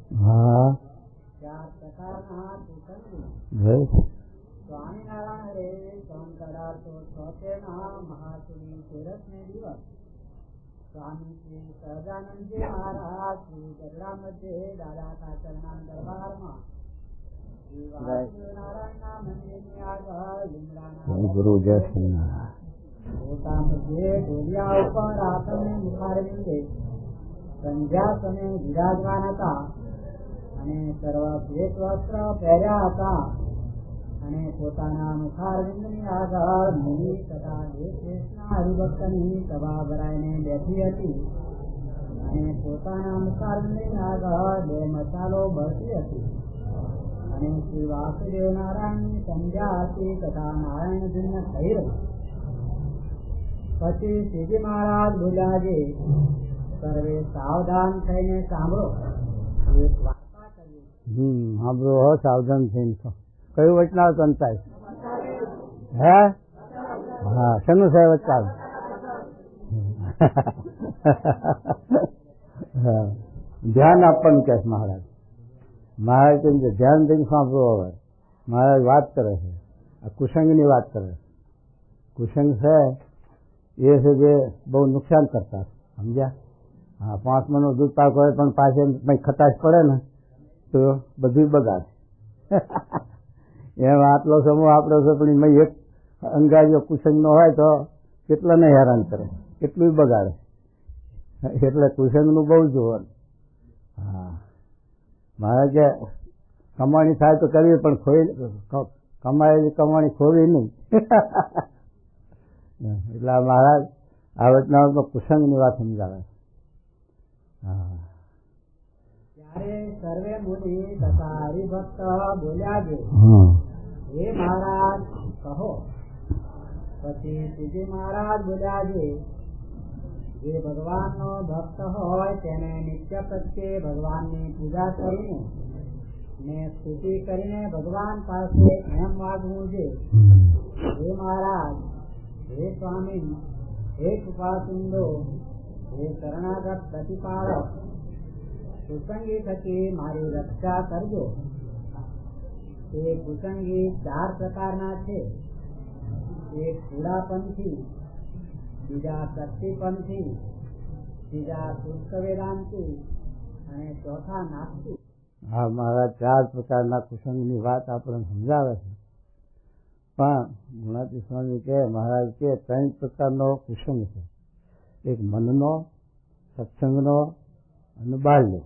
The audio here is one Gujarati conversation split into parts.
હા ચાર પ્રકારના કુસંગી જય સ્વામિનારાયણ રે સંત 1876 મહાસુરી તેરસને દિવસ સ્વામી શ્રી સહજાનંદજી મહારાજ શ્રી ગઢડા મધ્યે દાદા ખાચરના દરબારમાં શ્રી વાસુદેવનારાયણના મંદિરની આગળ લીમડાના ગુરુ જય સ્વામિનારાયણ. પોતા મધ્યે ઢોલિયા ઉપર આસને મુખારવિંદે સંધ્યા સમયે વિરાજમાન હતા અને સર્વ શ્વેત વસ્ત્ર પહેર્યા હતા અને પોતાના મુખારવિંદની આગળ મુનિ તથા દેશ દેશના હરિભક્તની સભા ભરાઈને બેઠી હતી અને પોતાના મુખારવિંદની આગળ બે મસાલો બળતી હતી અને શ્રી વાસુદેવ નારાયણની સંધ્યા હતી તથા નારાયણ ધૂન થઈ રહી. પછી શ્રીજી મહારાજ બોલ્યા છે, સર્વે સાવધાન થઈને સાંભળો, એક વાર્તા કરીએ. સાંભળો હો, સાવધાન થઈને. કયું વચનાવ કંતાય? હે? હા, શેનું છે વચનાવ? ધ્યાન આપવાનું કે મહારાજ. મહારાજ કેમ છે ધ્યાન દઈને સાંભળો. હવે મહારાજ વાત કરે છે, આ કુસંગની વાત કરે છે. કુસંગ છે એ છે જે બહુ નુકસાન કરતા, સમજ્યા? હા, 5 મણનું દૂધ પાક હોય પણ પાછળ ખટાશ પડે ને તો બધું બગાડે. એમ આટલો સમૂહ આપણો છે પણ એક અંગાજો કુસંગનો હોય તો કેટલાને હેરાન કરે, કેટલું બગાડે. એટલે કુસંગનું બહુ જોવાનું. હા, મારે કે કમાણી થાય તો કરવી, પણ કમાયેલી કમાણી ખોવી નહીં. એટલે મહારાજ આ વચનામાં કુસંગની વાત સમજાવે. હા, ત્યારે સર્વે મુનિ તથા હરિભક્ત બોલ્યા છે, હે મહારાજ કહો. પછી શ્રીજી મહારાજ બોલ્યા છે, જે ભગવાનનો ભક્ત હોય તેને નિત્ય પ્રત્યે ભગવાનની પૂજા કરીને ને સ્તુતિ કરીને ભગવાન પાસે એમ માગવું છે, હે મહારાજ, હે સ્વામી, હે કૃપાસિંધુ, હે શરણાગત પ્રતિપાળક, કુસંગી થકી મારી રક્ષા કરજો. તે કુસંગી 4 પ્રકારના છે. એક કુડાપંથી, બીજા શક્તિપંથી, ત્રીજા શુષ્ક વેદાંતી અને ચોથા નાસ્તિક. હા, મારા 4 પ્રકારના કુસંગની વાત આપણને સમજાવે છે. પણ ગુણાતી સ્વામી કે મહારાજ કે 3 પ્રકારનો કુસંગ છે. એક મનનો, સત્સંગનો અને બાહ્ય.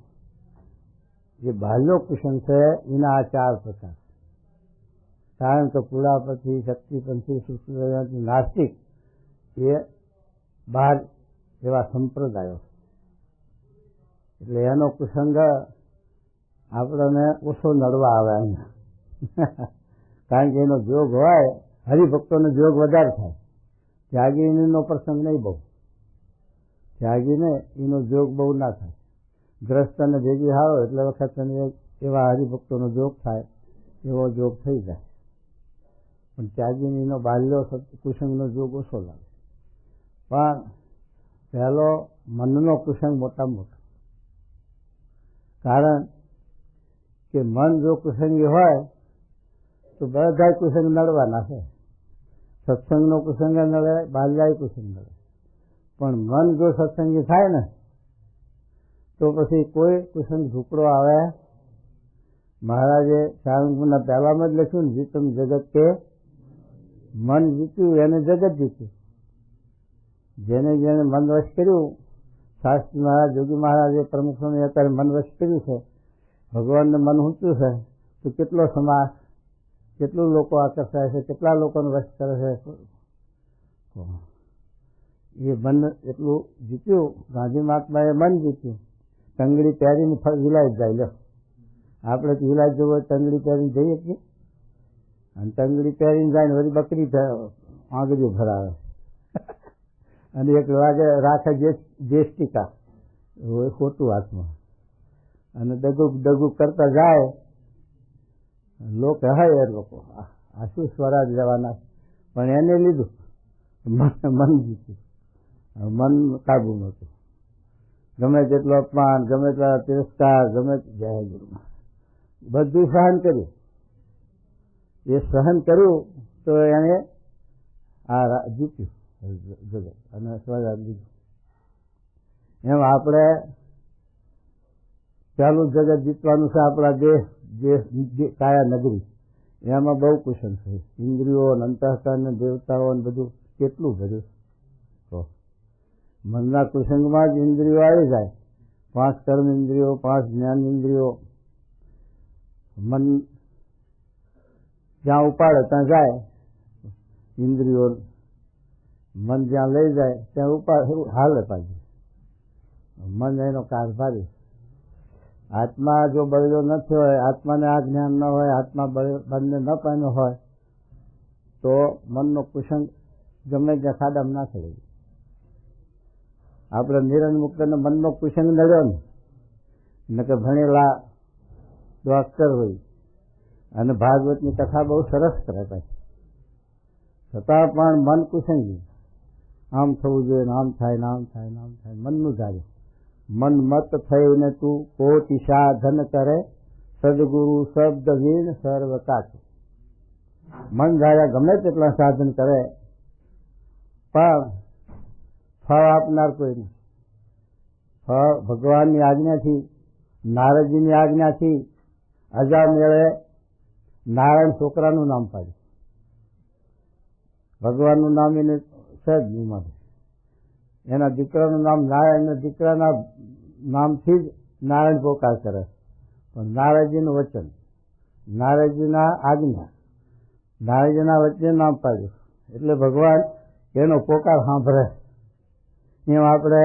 જે બાહ્ય કુસંગ છે એના આ 4 પ્રકાર. કારણ કે કુળાપતિ, શક્તિપંથી, શુક્લવેદાંતી, નાસ્તિક એ બહાર એવા સંપ્રદાયો. એટલે એનો કુસંગ આપણને ઓછો નડવા આવે અહીંયા. કારણ કે એનો જોગ હોય, હરિભક્તોનો જોગ વધારે થાય. ત્યાગીનો પ્રસંગ નહીં બહુ. ત્યાગીને એનો જોગ બહુ ના થાય. ગ્રસ્તને ભેગી હારો એટલે વખત એવા હરિભક્તોનો જોગ થાય, એવો જોગ થઈ જાય. પણ ત્યાગીનો બાલ્યો કુસંગનો જોગ ઓછો લાગે. પણ પહેલો મનનો કુસંગ મોટામાં મોટો. કારણ કે મન જો કુસંગી હોય તો બધા કુસંગ નડવાના છે. સત્સંગનો કુસંગ નડે, બાલ્યાય કુસંગ નડે. પણ મન જો સત્સંગી થાય ને તો પછી કોઈ કુસંગ ઝૂકડો આવે. મહારાજે સારંગપુરના પહેલામાં જ લખ્યું ને, જીતમ જગત કે મન જીત્યું એને જગત જીત્યું. જેને જેને મન વશ કર્યું, શાસ્ત્રી મહારાજ, યોગી મહારાજે, પ્રમુખ સ્વામી અત્યારે મન વશ કર્યું છે, ભગવાનને મન ઊંચ્યું છે, તો કેટલો સમાજ, કેટલું લોકો આકર્ષાય છે, કેટલા લોકોને વશ કરે છે. એ મન એટલું જીત્યું. ગાંધી મહાત્માએ મન જીત્યું. તંગડી પહેરીને વિલાયત જાય. લો, આપણે તો વિલાયત જવું હોય તંગડી પહેરીને જઈએ છીએ, અને તંગડી પહેરીને જાય ને વળી બકરી આંગળીઓ ભરાવે અને એક લાગે રાખે જેષ્ટિકા ખોટું હાથમાં, અને ડગુક કરતા જાય. લોકો હોય એ લોકો આ શું સ્વરાજ લેવાના, પણ એને લીધું મન જીત્યું. મન કાબુ નહોતું. ગમે તેટલો અપમાન, ગમે તેટલા તિરસ્કાર, ગમે જય ગુરુમાં બધું સહન કર્યું. એ સહન કર્યું તો એને આ જીત્યું જગત અને સ્વરાજ લીધું. એમ આપણે ચાલુ જગત જીતવાનું છે. આપણા દેશ કાયા નગરી એમાં બહુ કુશન છે. ઇન્દ્રિયો, અંતઃકરણ, દેવતાઓ ને બધું કેટલું ભર્યું. તો મનના કુસંગમાં જ ઇન્દ્રિયો આવી જાય. 5 કર્મ ઇન્દ્રિયો, 5 જ્ઞાન ઇન્દ્રિયો. મન જ્યાં ઉપાડે ત્યાં જાય ઇન્દ્રિયો. મન જ્યાં લઈ જાય ત્યાં હાલે પાછું. મન એનો કારભારી. આત્મા જો બળેલો નથી હોય, આત્માને આ જ્ઞાન ન હોય, આત્મા બંને ન પામ્યો હોય તો મનનો કુસંગ ગમે ત્યાં ખાડામાં ના થઈ. આપણે નિરંજન મનનો કુસંગ નડ્યો ને કે ભણેલા ડોક્ટર હોય અને ભાગવતની કથા બહુ સરસ કરે પાછી, છતાં પણ મન કુસંગી. આમ થવું જોઈએ ને આમ થાય ને આમ થાય ને આમ થાય. મનનું ધાર્યું. મન મત થઈને તું કોટી સાધન કરે, સદગુરુ શબ્દ વીણ સર્વ કાચું. મન ધાર્યા ગમે તેટલા સાધન કરે પણ ફળ આપનાર કોઈ નહીં. ફળ ભગવાનની આજ્ઞાથી, નારદજીની આજ્ઞાથી અજામેળે નારાયણ છોકરાનું નામ પાડ્યું. ભગવાનનું નામ એને સહેજ નહીં મળે. એના દીકરાનું નામ નારાયણ, દીકરાના નામથી જ નારાયણ પોકાર કરે. પણ નારાયણજીનું વચન, નારાયણજીના આજ્ઞા, નારાયણજીના વચને નામ પાડ્યું એટલે ભગવાન એનો પોકાર સાંભળે. એમ આપણે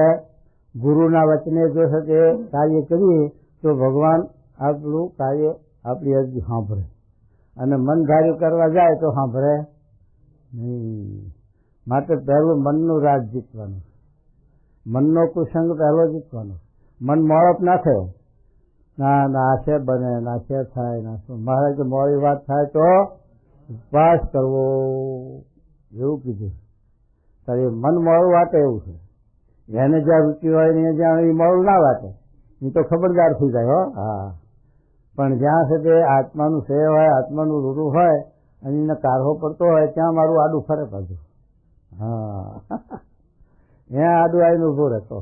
ગુરુના વચને જો તે કાર્ય કરીએ તો ભગવાન આપણું કાર્ય, આપણી અરજી સાંભળે. અને મન ધાર્યું કરવા જાય તો સાંભળે નહીં. માટે પહેલું મનનું રાજ જીતવાનું. મનનો કુસંગ પહેલો જીતવાનો. મન મોડપ ના થયો. ના ના આ છે બને, ના છે થાય, ના શું. મારે કે મોડી વાત થાય તો ઉપવાસ કરવો એવું કીધું. તારે મન મોડું વાટે એવું છે. એને જ્યાં રૂચિ હોય ને જ્યાં એ મોડું ના વાટે એ તો ખબરદાર થઈ જાય. હો હા, પણ જ્યાં છે તે આત્માનું સે હોય, આત્માનું રૂરું હોય અને એને કાઢવો પડતો હોય ત્યાં મારું આડું ફરે પાછું. હા, ત્યાં આડું આવીને ઉભો રહેતો.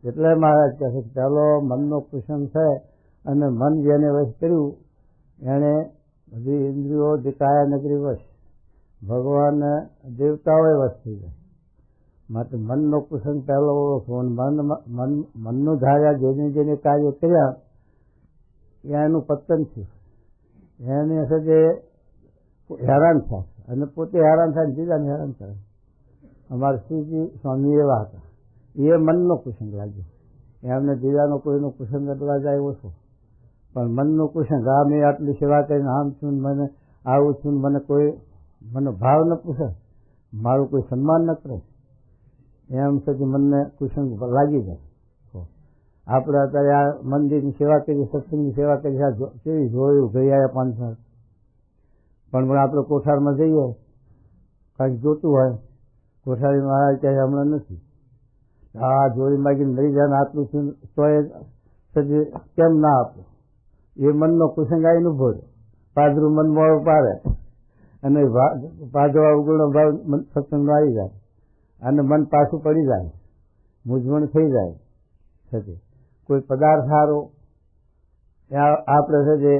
એટલે મહારાજ કહે છે ચાલો મનનો કુસંગ છે અને મન જેને વશ કર્યું એને બધી ઇન્દ્રિયો જે કાયા નગરી વશ, ભગવાન દેવતાઓએ વશ થઈ જાય. માટે મનનો કુસંગ પહેલો ઓળખવો. મનનું ધાર્યા જેને જેને કાર્ય કર્યા એનું પતન થયું. એને જે હેરાન થાય અને પોતે હેરાન થાય ને બીજાને હેરાન કરે. અમારા શ્રીજી સ્વામી એવા હતા. એ મનનો કુસંગ લાગ્યો. એમને બીજાનો કોઈનો કુસંગ અટવા જાય ઓછો, પણ મનનો કુસંગ આ મેં આટલી સેવા કરીને આમ છું, મને આવું છું, મને ભાવ ન પૂછે, મારું કોઈ સન્માન ન કરે, એમ સુધી મનને કુસંગ લાગી જાય. આપણે અત્યારે આ મંદિરની સેવા કરી, સત્સંગની સેવા કરી, કેવી જોયું ગઈ આવ્યા 5 વર્ષ. પણ આપણે કોઠારમાં જઈએ કાંઈક જોતું હોય, કોઠારી મહારાજ કહે હમણાં નથી, આ જોડી માગીને મરી જાય આટલું છું તો એ સજી કેમ ના આપું. એ મનનો કુસંગ આવીને ઉભો રહ્યો. પાદરું મન મોડું પાડે અને પાદવા ઉગડો ભાવ સત્સંગનો આવી જાય અને મન પાછું પડી જાય, મૂંઝવણ થઈ જાય. થતી કોઈ પદાર્થ સારો આપણે છે જે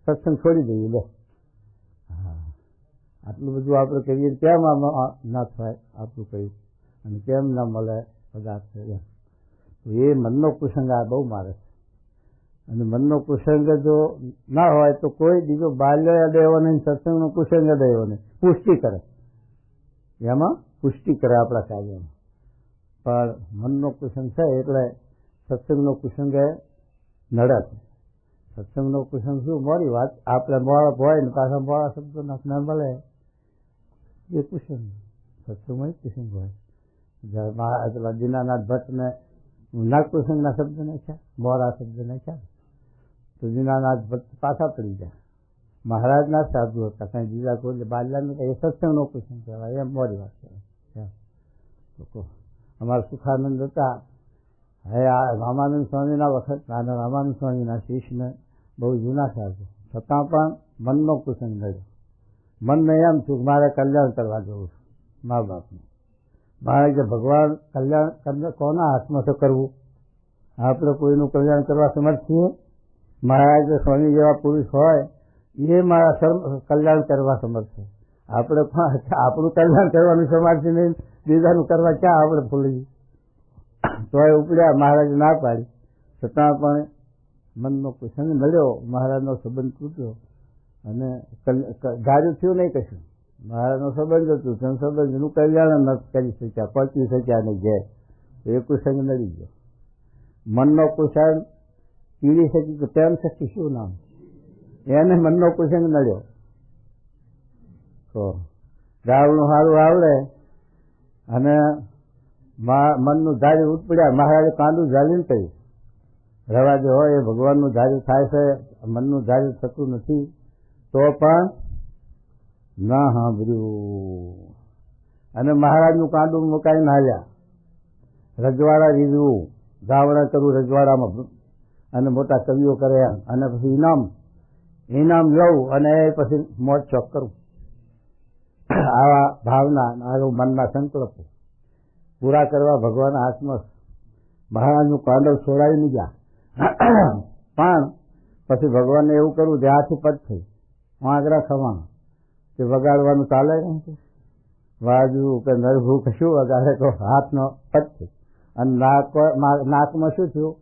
સત્સંગ છોડી દઈએ. લે હા, આટલું બધું આપણે કહીએ કેમ ના થાય આપણું કહ્યું અને કેમ ના મળે પદાર્થ. એ મનનો કુસંગ આ બહુ મારે છે. અને મનનો કુસંગ જો ના હોય તો કોઈ બીજો બાલ્ય અડેવો નહીં, સત્સંગનો કુસંગ અડેવો નહીં. પુષ્ટિ કરે, એમાં પુષ્ટિ કરે આપણા કાર્યમાં. પણ મનનો કુસંગ છે એટલે સત્સંગનો કુસંગ એ નડે છે. સત્સંગનો કુસંગ શું મોડી વાત, આપણે મોડા હોય ને પાછા મોડા શબ્દો ના મળે એ કુસંગ. સત્સંગમાં જ કુસંગ હોય. દીનાનાથ ભટ્ટને ના કુસંગના શબ્દ નાખ્યા, મોડા શબ્દ નાખ્યા તો દીનાનાથ ભટ્ટ પાછા પડી જાય. મહારાજના સાધુ હતા, કઈ બીજા કોઈ બાલ્યાને એ સત્સંગનો કુસંગ કહેવાય, એમ મોડી વાત કહેવાય. અમારા સુખાનંદ હતા, હવે આ રામાનંદ સ્વામીના વખત અને રામાનંદ સ્વામીના શિષ્યને બહુ જૂના ખ્યાલ છે, છતાં પણ મનનો કુસંગ નડ્યો. મનને એમ થયું કે મારે કલ્યાણ કરવા જવું છે મા બાપને. મારે કે ભગવાન કલ્યાણ કોના હાથમાં છે કરવું? આપણે કોઈનું કલ્યાણ કરવા સમર્થ છીએ? મહારાજ સ્વામી જેવા પુરુષ હોય એ મારા કલ્યાણ કરવા સમર્થ છે. આપણે પણ આપણું કલ્યાણ કરવાનું સમર્થ નહીં, બીજાનું કરવા ક્યાં આપણે ભૂલી? તો એ ઉપડ્યા, મહારાજે ના પાડી, છતાં પણ મનનો કુસંગ નડ્યો, મહારાજનો સંબંધ તૂટ્યો અને ધાર્યું થયું નહીં કશું. મહારાજનો સંબંધ હતું, સંબંધનું કલ્યાણ ન કરી શક્યા, પહોંચી શક્યા નહીં ઘેર, એ કુસંગ નડી ગયો. મનનો કુસંગ પીડી શકી તો તેમ શકી શું નામ, એને મનનો કુસંગ નડ્યો. તો ગાવનું સારું આવડે અને મનનું ધાર્યું ઉતપડ્યા, મહારાજે કાંદું ઝાલીને કહ્યું રવા જે હોય એ ભગવાનનું ધાર્યું થાય છે, મનનું ધાર્યું થતું નથી. તો પણ ના સાંભળ્યું અને મહારાજનું કાંદું મુકાઈને હાલ્યા. રજવાડા રીઝવું, ગાવડા કરવું રજવાડામાં અને મોટા કવિઓ કરે અને પછી ઇનામ લઉં અને પછી મોજ શોખ કરું. આવા ભાવના, આવું મનના સંકલ્પો પૂરા કરવા ભગવાનના હાથમાં. મહારાજનું કાંડવ છોડાવી નહીં ગયા, પણ પછી ભગવાનને એવું કરવું જે હાથી પદ થઈ આંગળા ખવાનું તે વગાડવાનું ચાલે નહીં, વાજવું કે નરભું કે શું વગાડે તો હાથનો પદ થઈ. અને નાકમાં શું થયું?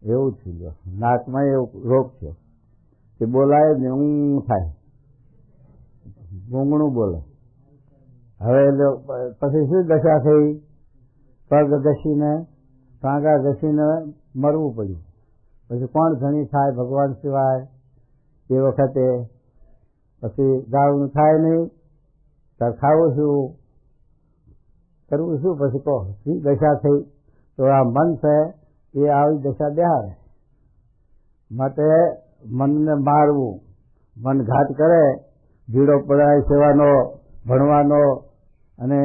એવું થઈ ગયું, નાકમાં એવું રોગ થયો કે બોલાય ને ઊંઘ થાય, ગૂંગણું બોલે. હવે પછી શું દશા થઈ? પગ ઘસીને ટાંગા ઘસીને મરવું પડ્યું. પછી કોણ ધણી થાય ભગવાન સિવાય? એ વખતે પછી ગાળું થાય નહીં, તાર ખાવું શું, કરવું શું? પછી કહો શી દશા થઈ? તો આ મન છે એ આવી દશા બેહાડે. માટે મનને મારવું, મન ઘાત કરે, ભીડો પડાય સેવાનો, ભણવાનો અને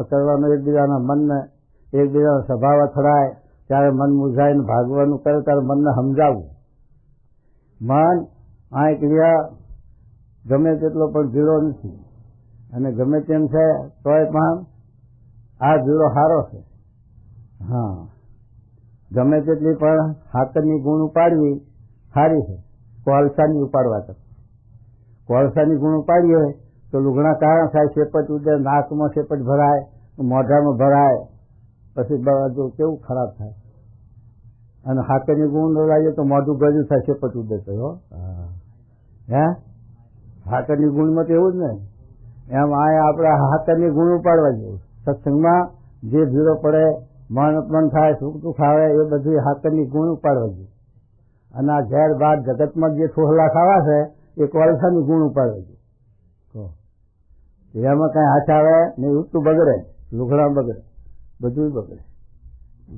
કરવાનો, એકબીજાના મનને એકબીજાનો સ્વભાવ અથડાય ત્યારે મન મૂંઝાઈને ભાગવાનું કરે ત્યારે મનને સમજાવવું. મન આ ક્રિયા ગમે તેટલો પણ ભીડો નથી અને ગમે તેમ છે તોય પણ આ ભીડો સારો છે. હા, ગમે તેટલી પણ હાકરની ગુણ ઉપાડવી સારી છે, કોલસાની ઉપાડવા કરતા. કોલસાની ગુણ ઉપાડીએ તો લુગણા કારણ થાય, શેપટ ઉડે, નાકમાં શેપટ ભરાય, મોઢામાં ભરાય, પછી બધું કેવું ખરાબ થાય. અને હાકરની ગુણ લાવીએ તો મોઢું ગજું થાય, શેપટ ઉડે તો હે હાકરની ગુણમાં તો એવું જ ને. એમ આ આપણે હાકરની ગુણ ઉપાડવા જેવું. સત્સંગમાં જે ભીડો પડે, મન અપમાન થાય, સુખ દુઃખ આવે, એ બધી હાકરની ગુણ ઉપાડવા જોઈએ. અને આ ઝેર બાદ જગતમાં જે ઠોહલા ખાવા છે એ કોલસાની ગુણ ઉપાડવા જોઈએ. એમાં કઈ હાથ આવે ને ઉઠતું બગડે, લુગડા બગડે, બધું બગડે,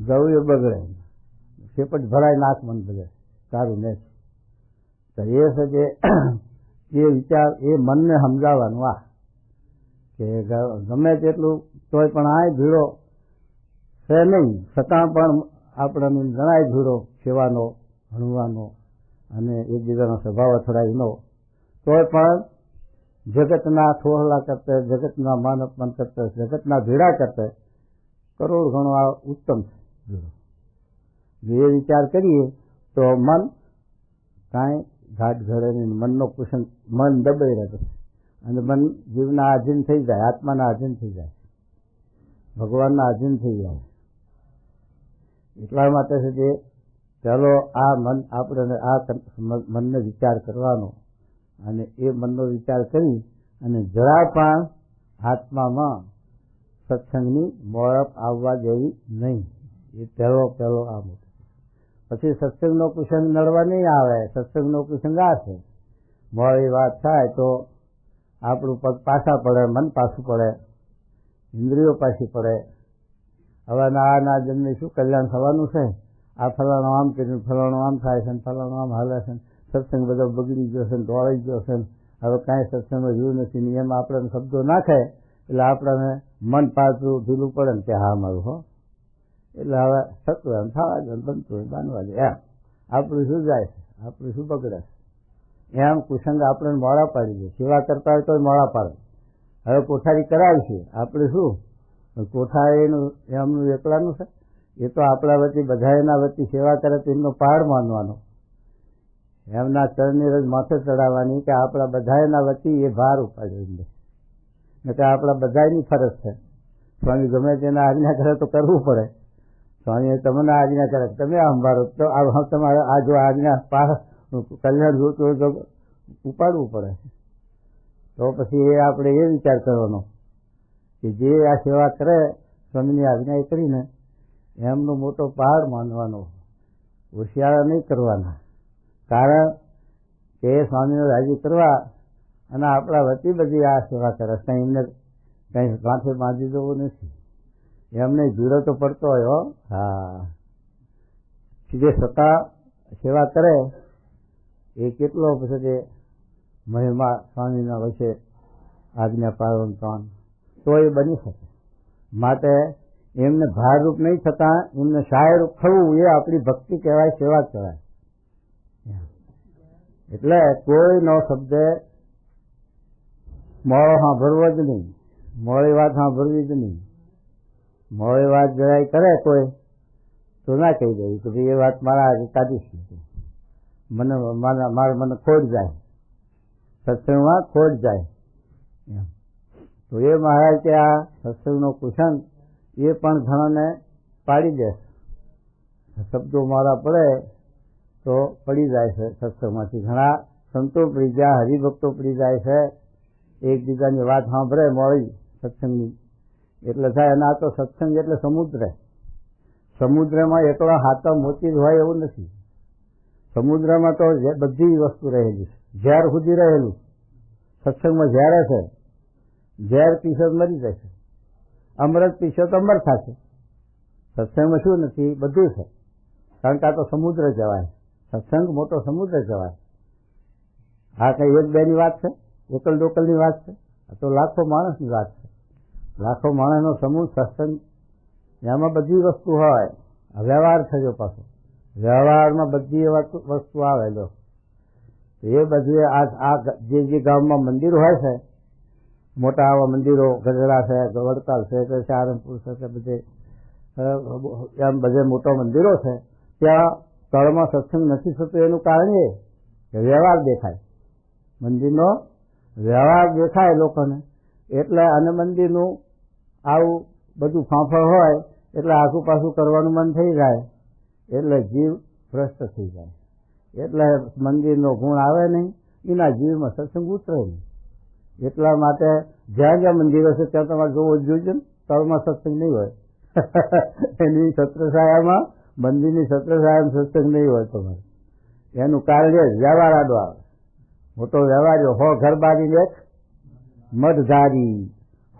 ગળું બગડે, શેપટ ભરાય, નાક મન બગડે, સારું ને. તો એ છે કે એ વિચાર એ મનને સમજાવવાનું આ કે ગમે તેટલું તોય પણ આ ભીડો છે નહીં, છતાં પણ આપણને જણાય ભીડો સેવાનો, ભણવાનો અને એકબીજાનો સ્વભાવ અથડાઈનો, તોય પણ જગતના ઠોહલા કરતે, જગતના માન અપમાન કરતે, જગતના ભેડા કરતે કરોડ ગણો આ ઉત્તમ છે. જો એ વિચાર કરીએ તો મન કાંઈ ઘાટ ઘડે નહીં, મનનો કુસંગ, મન દબાઈ રહે અને મન જીવના આધીન થઈ જાય, આત્માના આધીન થઈ જાય, ભગવાનના આધીન થઈ જાય. એટલા માટે છે કે ચાલો આ મન આપણે આ મનને વિચાર કરવાનો અને એ મનનો વિચાર કરી અને જરા પણ આત્મામાં સત્સંગની મોળપ આવવા દેવી નહીં. એ પહેલો આ મોટો. પછી સત્સંગનો કુસંગ નડવા નહીં આવે. સત્સંગનો કુસંગ આ છે, મોડી વાત થાય તો આપણું પગ પાછા પડે, મન પાછું પડે, ઇન્દ્રિયો પાછી પડે. હવે ના જન્મે શું કલ્યાણ થવાનું છે? આ ફલાણું આમ કર્યું, ફલાણું આમ થાય છે, ફલાણું આમ હાલે છે, સત્સંગ બધો બગડી ગયો છે, દોડાઈ ગયો છે, હવે કાંઈ સત્સંગમાં રહ્યું નથી. એમ આપણને શબ્દો નાખે એટલે આપણને મન પાછું ઢીલું પડે ને કે હા મારું હો એટલે હવે થતું એમ થવા દે, બનતું બાંધવા દે. એમ આપણું શું જાય છે, આપણું શું બગડે છે, એમ કુસંગ આપણે મોડા પાડી દે. સેવા કરતા હોય તો મોડા પાડે. હવે કોઠારી કરાવી છે, આપણે શું કોઠારીનું એમનું એકલાનું છે? એ તો આપણા વતી બધાના વતી સેવા કરે તો એમનો પહાડ માનવાનો, એમના ચરણની રજ માથે ચડાવવાની કે આપણા બધાના વતી એ ભાર ઉપાડ્યો એમને. એટલે આપણા બધાની ફરજ છે. સ્વામી ગમે તેના આજ્ઞા કરે તો કરવું પડે. સ્વામી તમને આજ્ઞા કરે તમે આ સંભાળો તો તમારે આ જો આજ્ઞા કલ્યાણ જોતું હોય તો ઉપાડવું પડે. તો પછી એ આપણે એ વિચાર કરવાનો કે જે આ સેવા કરે સ્વામીની આજ્ઞા એ કરીને એમનો મોટો પહાડ માનવાનો, હોશિયારા નહીં કરવાના. કારણ કે સ્વામીને રાજી કરવા અને આપણા વતી બધી આ સેવા કરે, કંઈ એમને કંઈ માથે બાંધી દેવું નથી. એમને જીરો તો પડતો હોય. હા, જે સતા સેવા કરે એ કેટલો પછી મહિમા સ્વામીના વચ્ચે આજ્ઞા પાલન કામ તો એ બની શકે. માટે એમને ભારરૂપ નહીં થતા એમને સહાયરૂપ થવું એ આપણી ભક્તિ કહેવાય, સેવા કહેવાય. એટલે કોઈનો શબ્દ મોડો સાંભળવો જ નહીં, મોડી વાત સાંભળવી જ નહીં. મોડી વાત જરાય કરે કોઈ તો ના કહી દે કે ભાઈ એ વાત મારા કાઢીશ, મને ખોટ જાય, સત્સંગમાં ખોટ જાય. તો એ મહારાજ કે આ સત્સંગનો કુસંગ એ પણ ઘણાને પાડી દે. શબ્દો મારા પડે તો પડી જાય છે સત્સંગમાંથી. ઘણા સંતો પડી જાય, હરિભક્તો પડી જાય છે. એકબીજાની વાત સાંભળે મળી સત્સંગની એટલે થાય. અને આ તો સત્સંગ એટલે સમુદ્ર. સમુદ્રમાં એકલો હાથા મોતી જ હોય એવું નથી. સમુદ્રમાં તો બધી વસ્તુ રહેલી છે. ઝેર સુધી રહેલું સત્સંગમાં ઝેર છે. ઝેર પીશો મરી જશે, અમૃત પીશો તો અમર થશે. સત્સંગમાં શું નથી? બધું છે. કારણ કે આ તો સમુદ્ર કહેવાય. સત્સંગ મોટો સમુદ્ર કહેવાય. આ કઈ એક બે ની વાત છે, એકલ ડોકલની વાત છે? આ તો લાખો માણસની વાત છે. લાખો માણસનો સમૂહ સત્સંગ, એમાં બધી વસ્તુ હોય. વ્યવહાર થયો પાછો, વ્યવહારમાં બધી વસ્તુ આવે. લો એ બધી આ જે ગામમાં મંદિર હોય છે, મોટા આવા મંદિરો ગઢડા છે, વડતાલ છે કે સારંગપુર છે કે બધે એમ બધે મોટા મંદિરો છે, ત્યાં તળમાં સત્સંગ નથી થતો. એનું કારણ એ કે વ્યવહાર દેખાય, મંદિરનો વ્યવહાર દેખાય લોકોને. એટલે અને મંદિરનું આવું બધું ફાંફળ હોય એટલે આખું પાછું કરવાનું મન થઈ જાય, એટલે જીવ ભ્રષ્ટ થઈ જાય. એટલે મંદિરનો ગુણ આવે નહીં, એના જીવમાં સત્સંગ ઉતરે નહીં. એટલા માટે જ્યાં જ્યાં મંદિરો છે ત્યાં તમારે જોવું જોઈએ ને, તળમાં સત્સંગ નહીં હોય. એની છત્રછાયામાં, મંદિરની છત્રછાયામાં સત્સંગ નહીં હોય તમારે. એનું કારણ એ વ્યવહાર આડો આવે. મોટો વ્યવહાર્યો હો ઘરબારી એક મઢધારી.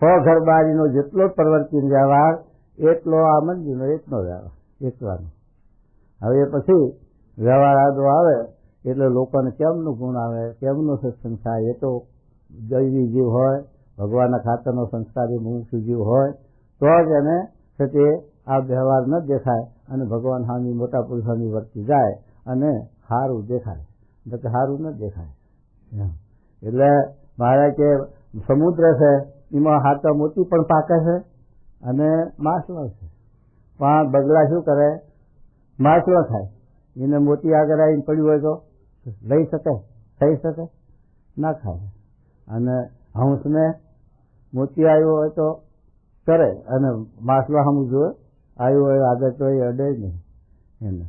હો ઘરબારીનો જેટલો પ્રવર્તિનો વ્યવહાર એટલો આ મંદિરનો એકનો વ્યવહાર, એકવાનો. હવે પછી વ્યવહાર આડો આવે એટલે લોકોને કેમનું ગુણ આવે, કેમનો સત્સંગ થાય? એ તો દૈવી જીવ હોય, ભગવાનના ખાતરનો સંસ્કારી મુમુક્ષુ જીવ હોય તો જ એને તે આ વ્યવહાર ન દેખાય અને ભગવાન સામે મોટા પુરુષોની વર્તી જાય અને સારું દેખાય, એટલે સારું ન દેખાય. એટલે મારે કે સમુદ્ર છે એમાં હાથા મોતી પણ પાકે છે અને માછલો છે. પણ બગલા શું કરે? માછલો ખાય. એને મોતી આગળ આવીને પડ્યું હોય તો લઈ શકે, થઈ શકે? ના ખાય. અને હંસને મોતી આવ્યો હોય તો કરે, અને માછલો સામું જોવે આવ્યું હોય આગળ તો એ અડે નહીં એને.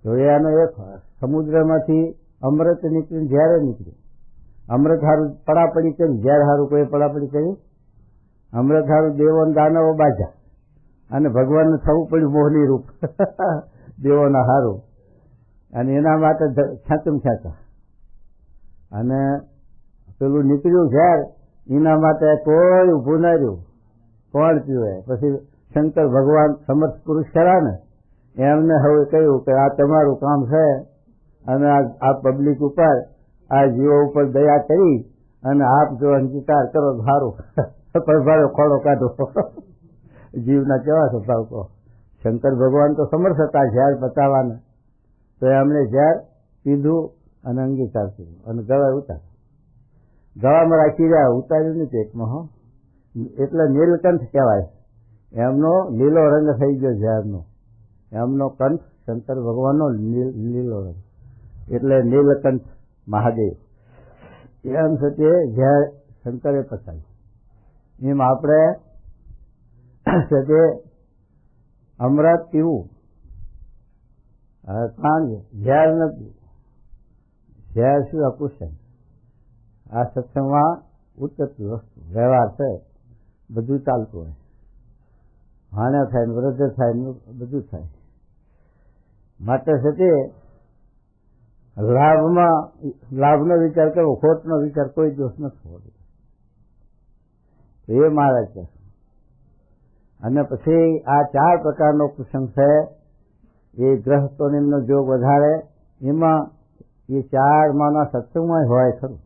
તો એનો એક સમુદ્રમાંથી અમૃત નીકળીને ઝેર નીકળ્યું. અમૃત હારું પડાપડી કરી, ઝેર હારું કોઈ પડાપડી કરી? અમૃત હારું દેવો દાનવો બાજા અને ભગવાનને થવું પડ્યું મોહની રૂપ દેવોના હારું. અને એના માટે ખેંચમ ખેંચા અને પેલું નીકળ્યું ઝેર, એના માટે કોઈ ઊભું ના રહ્યું. કોણ પીવે? પછી શંકર ભગવાન સમર્થ પુરુષ ખરા ને, એમને હવે કહ્યું કે આ તમારું કામ છે અને આ પબ્લિક ઉપર, આ જીવો ઉપર દયા કરી અને આપ જો અંગીકાર કરો સારું. પ્રભારો ખોડો કાઢો. જીવના કેવા સ્વભાવ કહો. શંકર ભગવાન તો સમર્થ હતા ઝેર પચાવવાના, તો એમણે ઝેર પીધું અને અંગીકાર કર્યું અને ગળા ઉતાર્યું. ગળામાં રાખી રહ્યા, ઉતાર્યું નહીં પેટમાં. હો, એટલે નીલકંઠ કહેવાય. એમનો લીલો રંગ થઈ ગયો ઝેરનો. એમનો કંઠ શંકર ભગવાનનો લીલો રંગ, એટલે નીલકંઠ મહાદેવ. એમ છે તે ઝેર શંકરે પચાવ્યું. એમ આપણે છે તે અમૃત પીવું, સાંજ ઝેર નથી. ઝેર શું અકુશન? આ સત્સંગમાં ઉતરતી વસ્તુ વ્યવહાર છે, બધું ચાલતું હોય. હાણા થાય ને વૃદ્ધ થાય ને બધું થાય. માટે છે તે લાભનો વિચાર કરવો, ખોટનો વિચાર કોઈ દિવસ નથી હોતો. એ મહારાજ કહે. અને પછી આ 4 પ્રકારનો કુસંગ છે. એ ગ્રહસ્થોને એમનો જોગ વધારે, એમાં એ 4 માના સત્સંગમાં હોય ખરું.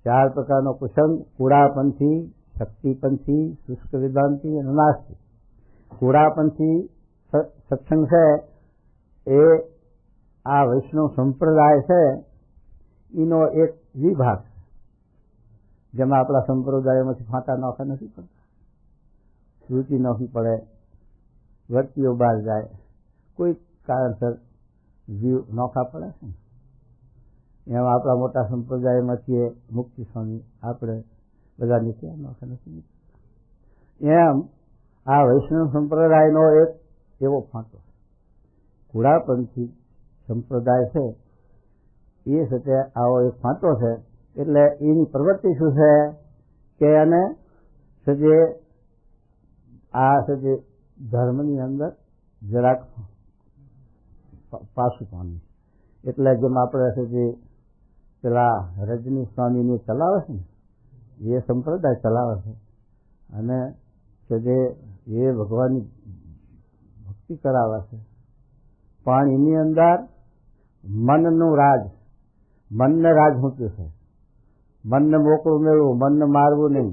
4 પ્રકારનો કુસંગ: કુડાપંથી, શક્તિપંથી, શુષ્ક વેદાંતી અને નાસ્તિક. કુડાપંથી સત્સંગ છે એ આ વૈષ્ણવ સંપ્રદાય છે એનો એક વિભાગ છે. જેમાં આપણા સંપ્રદાયોમાંથી ફાંટા નોખા નથી પડતા, શ્રુતિ નોખી પડે, વ્યક્તિઓ બહાર જાય, કોઈ કારણસર જીવ નોખા પડે છે. એમાં આપણા મોટા સંપ્રદાયમાંથી મુક્તિ સ્વામી આપણે બધા નીકળ્યા, નોખા નથી નીકળ્યા. એમ આ વૈષ્ણવ સંપ્રદાયનો એક એવો ફાંટો કુડાપંથી સંપ્રદાય છે. એ સાથે આવો એક ફાંટો છે. એટલે એની પ્રવૃત્તિ શું છે કે એને સજે આ સજે ધર્મની અંદર જરાક પાછું પામી. એટલે જેમ આપણે સજે પેલા રજની સ્વામીને ચલાવે છે ને, એ સંપ્રદાય ચલાવે છે. અને સજે એ ભગવાનની ભક્તિ કરાવે છે. પણ એની અંદર મનનું રાજ, મનને રાજ મૂક્યું છે. મનને મોકળું મેળવું, મનને મારવું નહીં,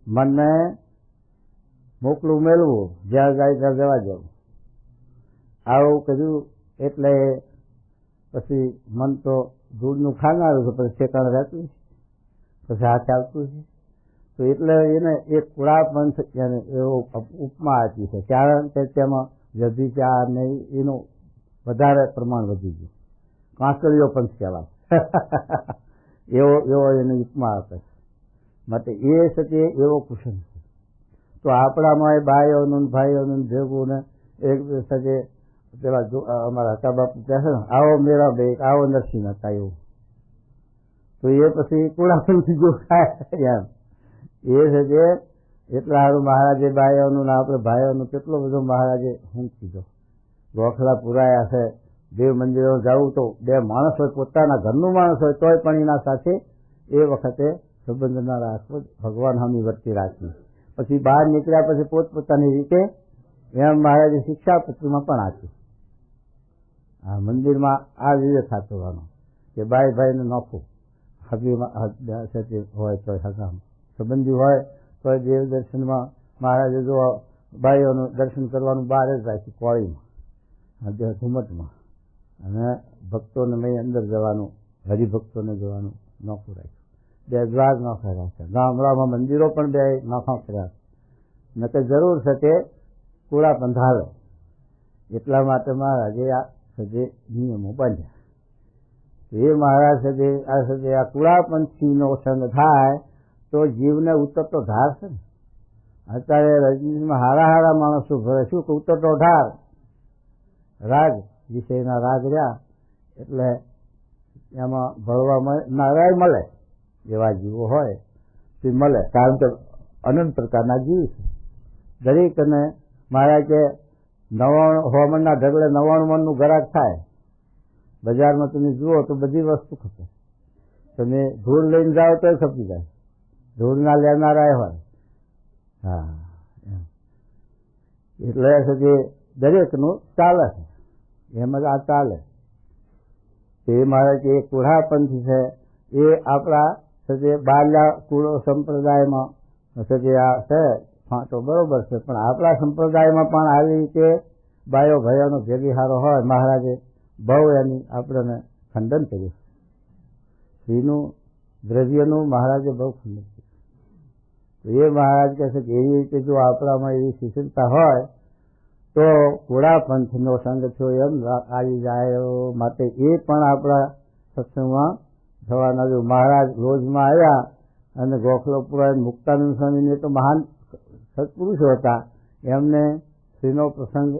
મનને મોકળું મેળવું, જ્યાં જાય ત્યાં જવા જવું, આવું કર્યું. એટલે પછી મન તો ધૂળનું ખાનારું છે, પછી ઠેકાણે રહેતું છે, પછી હાથે આવતું છે. તો એટલે એને એક કુડાપંથ એવો ઉપમા આપી છે. કારણ કે તેમાં વ્યભિચાર ને એનું વધારે પ્રમાણ વધી ગયું. કાંકરીઓ પંથ કહેવાય. એવો એની ઉપમા આપે છે. માટે એ સત્ય એવો કુસંગ છે. તો આપણામાં બાયોનું ભાઈઓનું ભેગું ને એક સજે પેલા અમારા હતા બાપુ કહે છે ને, આવો મેરા બે, આવો નરસિંહ હતા, એવું. તો એ પછી કુડાપંથી જો ખાય એમ એ છે જે એટલા સારું મહારાજે બાયોનું ને આપણે ભાઈઓનું કેટલો બધો મહારાજે હું કીધો. ગોખલા પુરાયા છે. દેવ મંદિરો જવું તો 2 માણસ હોય, પોતાના ઘરનું માણસ હોય તોય પણ એના સાથે એ વખતે સંબંધ ના રાખવો, ભગવાન સામે વર્તી રાખવી. પછી બહાર નીકળ્યા પછી પોતપોતાની રીતે એમ મહારાજે શિક્ષાપત્રીમાં પણ આપી. આ મંદિરમાં આ વિવેક સાચવવાનો કે ભાઈને નોખું, હકીમાં હોય તો હકામ સંબંધી હોય તો દેવ દર્શનમાં મહારાજે જો ભાઈઓનું દર્શન કરવાનું બહાર જ રાખ્યું, કોળીમાં, ઘુમટમાં. અને ભક્તોને મેં અંદર જવાનું, હરિભક્તોને જવાનું નોખું રાખ્યું. 2 દ્વાર નોખા રાખ્યા. ગામડામાં મંદિરો પણ 2 નોખા કર્યા. ન કે જરૂર છે તે કુડા બંધાવે. એટલા માટે મહારાજે આ સજે નિયમો બાંધ્યા. એ મહારાજ સજે આ કુડાપંથીનો સંગ થાય તો જીવને ઉતરતો ધાર છે ને. અત્યારે રજનીમાં હારા માણસો ભરે શું કે ઉતરતો ધાર, રાગ વિષયના રાગ રહ્યા, એટલે એમાં ભરવા નારાય મળે. એવા જીવો હોય તે મળે, કારણ કે અનંત પ્રકારના જીવ છે. દરેકને મહારાજ કે 99 મણના ઢગલે 99 મણનું ગ્રાહક થાય. બજારમાં તમે જુઓ તો બધી વસ્તુ ખપે. તમે ધૂળ લઈને જાઓ તો ખપી જાય, ધૂળ ના લેનારા હોય. હા, એટલે છે દરેકનું ચાલે છે. એમ જ આ ચાલે. એ મારે કે કુડાપંથી છે એ આપણા સજે બાલ્યા કુળો સંપ્રદાયમાં સજે આ છે હા તો બરોબર છે, પણ આપણા સંપ્રદાયમાં પણ આવી રીતે બાયો ભયોનો ભેગીહારો હોય, મહારાજે બહુ એની આપણને ખંડન કર્યું. સ્ત્રીનું દ્રવ્યનું મહારાજે બહુ ખંડન કર્યું. એ મહારાજ કહે છે કે એવી રીતે જો આપણામાં એવી શિથિલતા હોય તો કોળા પંથનો સંગ છો એમ આવી જાય. માટે એ પણ આપણા સત્સંગમાં થવાના. જો મહારાજ રોજમાં આવ્યા અને ગોખલો પુરાણ મુક્તાનંદ સ્વામીને તો મહાન સત્પુરુષો હતા, એમને સ્ત્રીનો પ્રસંગ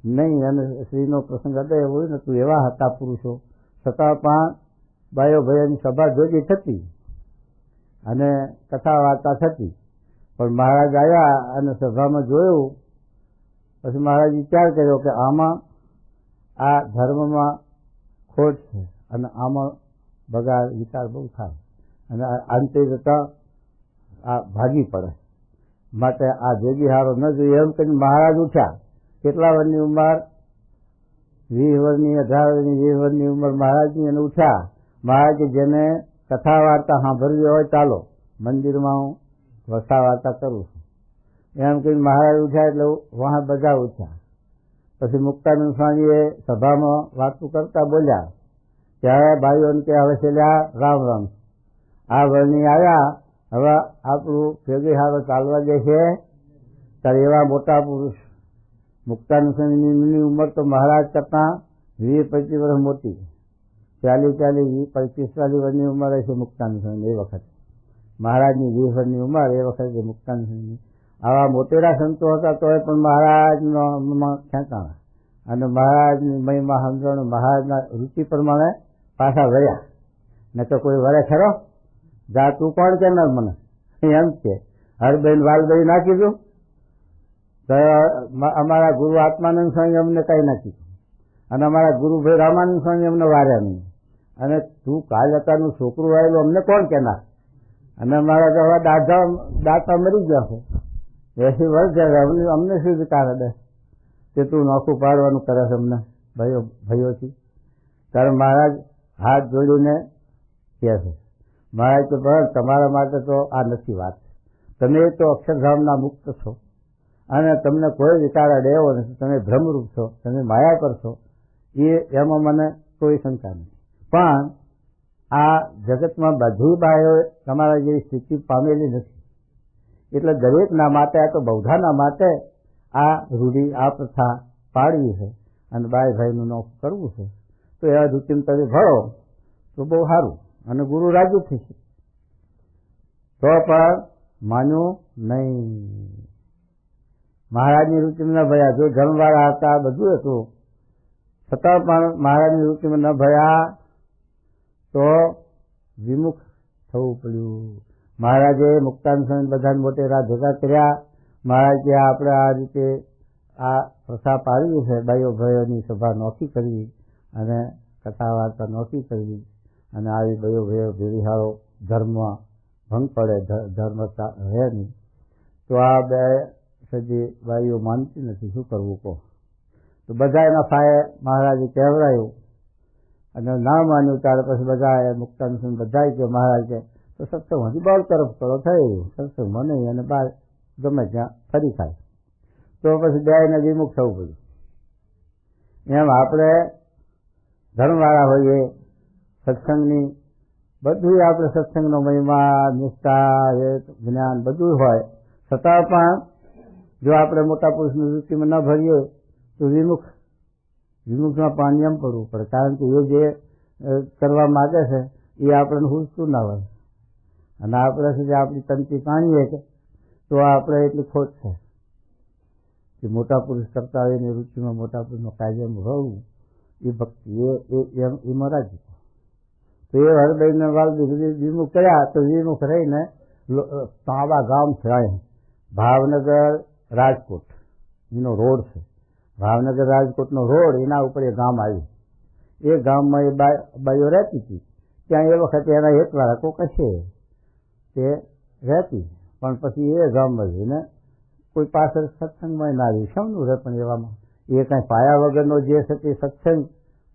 નહીં અને સ્ત્રીનો પ્રસંગ હતો એવું નતું, એવા હતા પુરુષો. છતાં પણ બાયો ભયાની સભા ભેગી થતી અને કથા વાર્તા થતી. પણ મહારાજ આવ્યા અને સભામાં જોયું, પછી મહારાજ વિચાર કર્યો કે આમાં આ ધર્મમાં ખોટ છે અને આમાં બગાડ વિચાર બહુ થાય અને અંતે જતા આ ભાગી પડે, માટે આ ભેગીહારો ન જોઈએ એમ કરીને મહારાજ ઉઠ્યા. કેટલા વર્ષની ઉંમર? 20 વર્ષની, 18 વર્ષની, 20 વર્ષની ઉંમર મહારાજની. અને ઉઠ્યા. મહારાજ જેને કથા વાર્તા સાંભળવી હોય ચાલો મંદિરમાં હું વસા વાર્તા કરું છું એમ કહીને મહારાજ ઉઠ્યા એટલે વહાં બધા ઉઠ્યા. પછી મુક્તાનંદ સ્વામીએ સભામાં વાતું કરતા બોલ્યા ત્યારે ભાઈઓને કે હવે છેલ્લા રામ રામ, આ વર્ણી આવ્યા, હવે આપણું ભેગી હારો ચાલવા દે છે. ત્યારે એવા મોટા પુરુષ મુક્તાનંદ સ્વામીની ઉંમર તો મહારાજ કરતાં 20-25 વર્ષ મોટી, 40-45 વર્ષની ઉંમર હશે મુક્તાનંદ સ્વામી એ વખત. મહારાજની 20 વર્ષની ઉંમર એ વખતે મુક્તાનંદ સ્વામી. આવા મોટેરા સંતો હતા તોય પણ મહારાજમાં ખેંચાણા અને મહારાજની મહિમા સમજણ મહારાજના રૂચિ પ્રમાણે પાછા વળ્યા. ન તો કોઈ વરે ખરો? જા તું કોણ કેનાર મને એમ છે. હરબેન વાલભાઈ ના કીધું તો અમારા ગુરુ આત્માનંદ સ્વામી અમને કઈ ના કીધું અને અમારા ગુરુભાઈ રામાનંદ સ્વામી અમને વાર્યા નહીં. અને તું કાલ અત્યારનું છોકરું આવેલું અમને કોણ કેનાર? અને અમારા તો હવે દાતા મરી ગયા છે, 80 વર્ષ જાય, અમને શું વિચાર દે કે તું નોખું પાડવાનું કરે છે અમને ભાઈઓથી? ત્યારે મહારાજ હાથ જોડીને કહે છે, મહારાજ તો બસ તમારા માટે તો આ નથી વાત. તમે તો અક્ષરધામના મુક્ત છો અને તમને કોઈ વિચાર એવો નથી, તમે ભ્રમરૂપ છો, તમે માયા કરશો, એમાં મને કોઈ શંકા નથી. પણ આ જગતમાં બધી બાયો તમારા જેવી સ્થિતિ પામેલી નથી. એટલે દરેકના માટે, આ તો બૌદ્ધાના માટે આ રૂઢિ, આ પ્રથા પાડવી છે અને બાય ભાઈનું નોખું કરવું છે. તો એવા રૂચિને તમે ભળો તો બહુ સારું અને ગુરુ રાજી થશે. તો પણ માન્યું નહીં. મહારાજની રૂચિમાં ન ભયા. જો જન્મવાળા હતા, બધું હતું, છતાં પણ મહારાજની રૂચિમાં ન ભયા તો વિમુખ થવું પડ્યું. મહારાજે મુક્તાનંદ સ્વામી બધાને મોટેરા ભેગા કર્યા. મહારાજ કે આપણે આ રીતે આ પ્રથા પાડવી છે, બાઈઓ ભાઈઓની સભા નોખી કરવી અને કથા વાર્તા નોખી કરવી અને આવી બાઈઓ ભાઈઓ ભેગીહારો ધર્મમાં ભંગ પડે, ધર્મ રહે નહીં. તો આ બે સજી બાઈઓ માનતી નથી, શું કરવું કહો? તો બધા એના ફાયે મહારાજે કહેવડાયું અને ના માન્યું. ત્યારે પછી બધા મુક્તાનંદ સ્વામી બધા કે મહારાજ કે તો સત્સંગમાંથી બહાર તરફ કરો થઈ, સત્સંગમાં નહીં અને બહાર ગમે ત્યાં ફરી થાય. તો પછી બેને વિમુખ થવું પડ્યું. એમ આપણે ધર્મવાળા હોઈએ, સત્સંગની બધું આપણે સત્સંગનો મહિમા, નિષ્ઠા, જ્ઞાન બધું હોય, છતાં પણ જો આપણે મોટા પુરુષની વૃત્તિમાં ન ભરીએ તો વિમુખમાં પાણી એમ પડવું પડે. કારણ કે એ જે કરવા માગે છે એ આપણને હુસતું ના હોય અને આપણે સુધી આપણી તંતી પાણીએ તો આપણે એટલી ખોટ છે કે મોટા પુરુષ કરતા હોય એની રુચિમાં મોટા પુરુષનો કાયમ હોવું એ ભક્તિ, એ મરાજી. તો એ હરભાઈને વાલજી વિમુખ કર્યા. તો વિમુખ રહીને તાંબા ગામ છે ભાવનગર રાજકોટ એનો રોડ છે. ભાવનગર રાજકોટનો રોડ, એના ઉપર એ ગામ આવ્યું. એ ગામમાં એ બાઈઓ રહેતી હતી. ત્યાં એ વખતે એના એકવાળા કોક હશે તે રહેતી, પણ પછી એ ગામમાં જઈને કોઈ પાછળ સત્સંગમાં ના આવ્યું. શમનું રહે પણ એવામાં એ કાંઈ પાયા વગરનો જે છે તે સત્સંગ,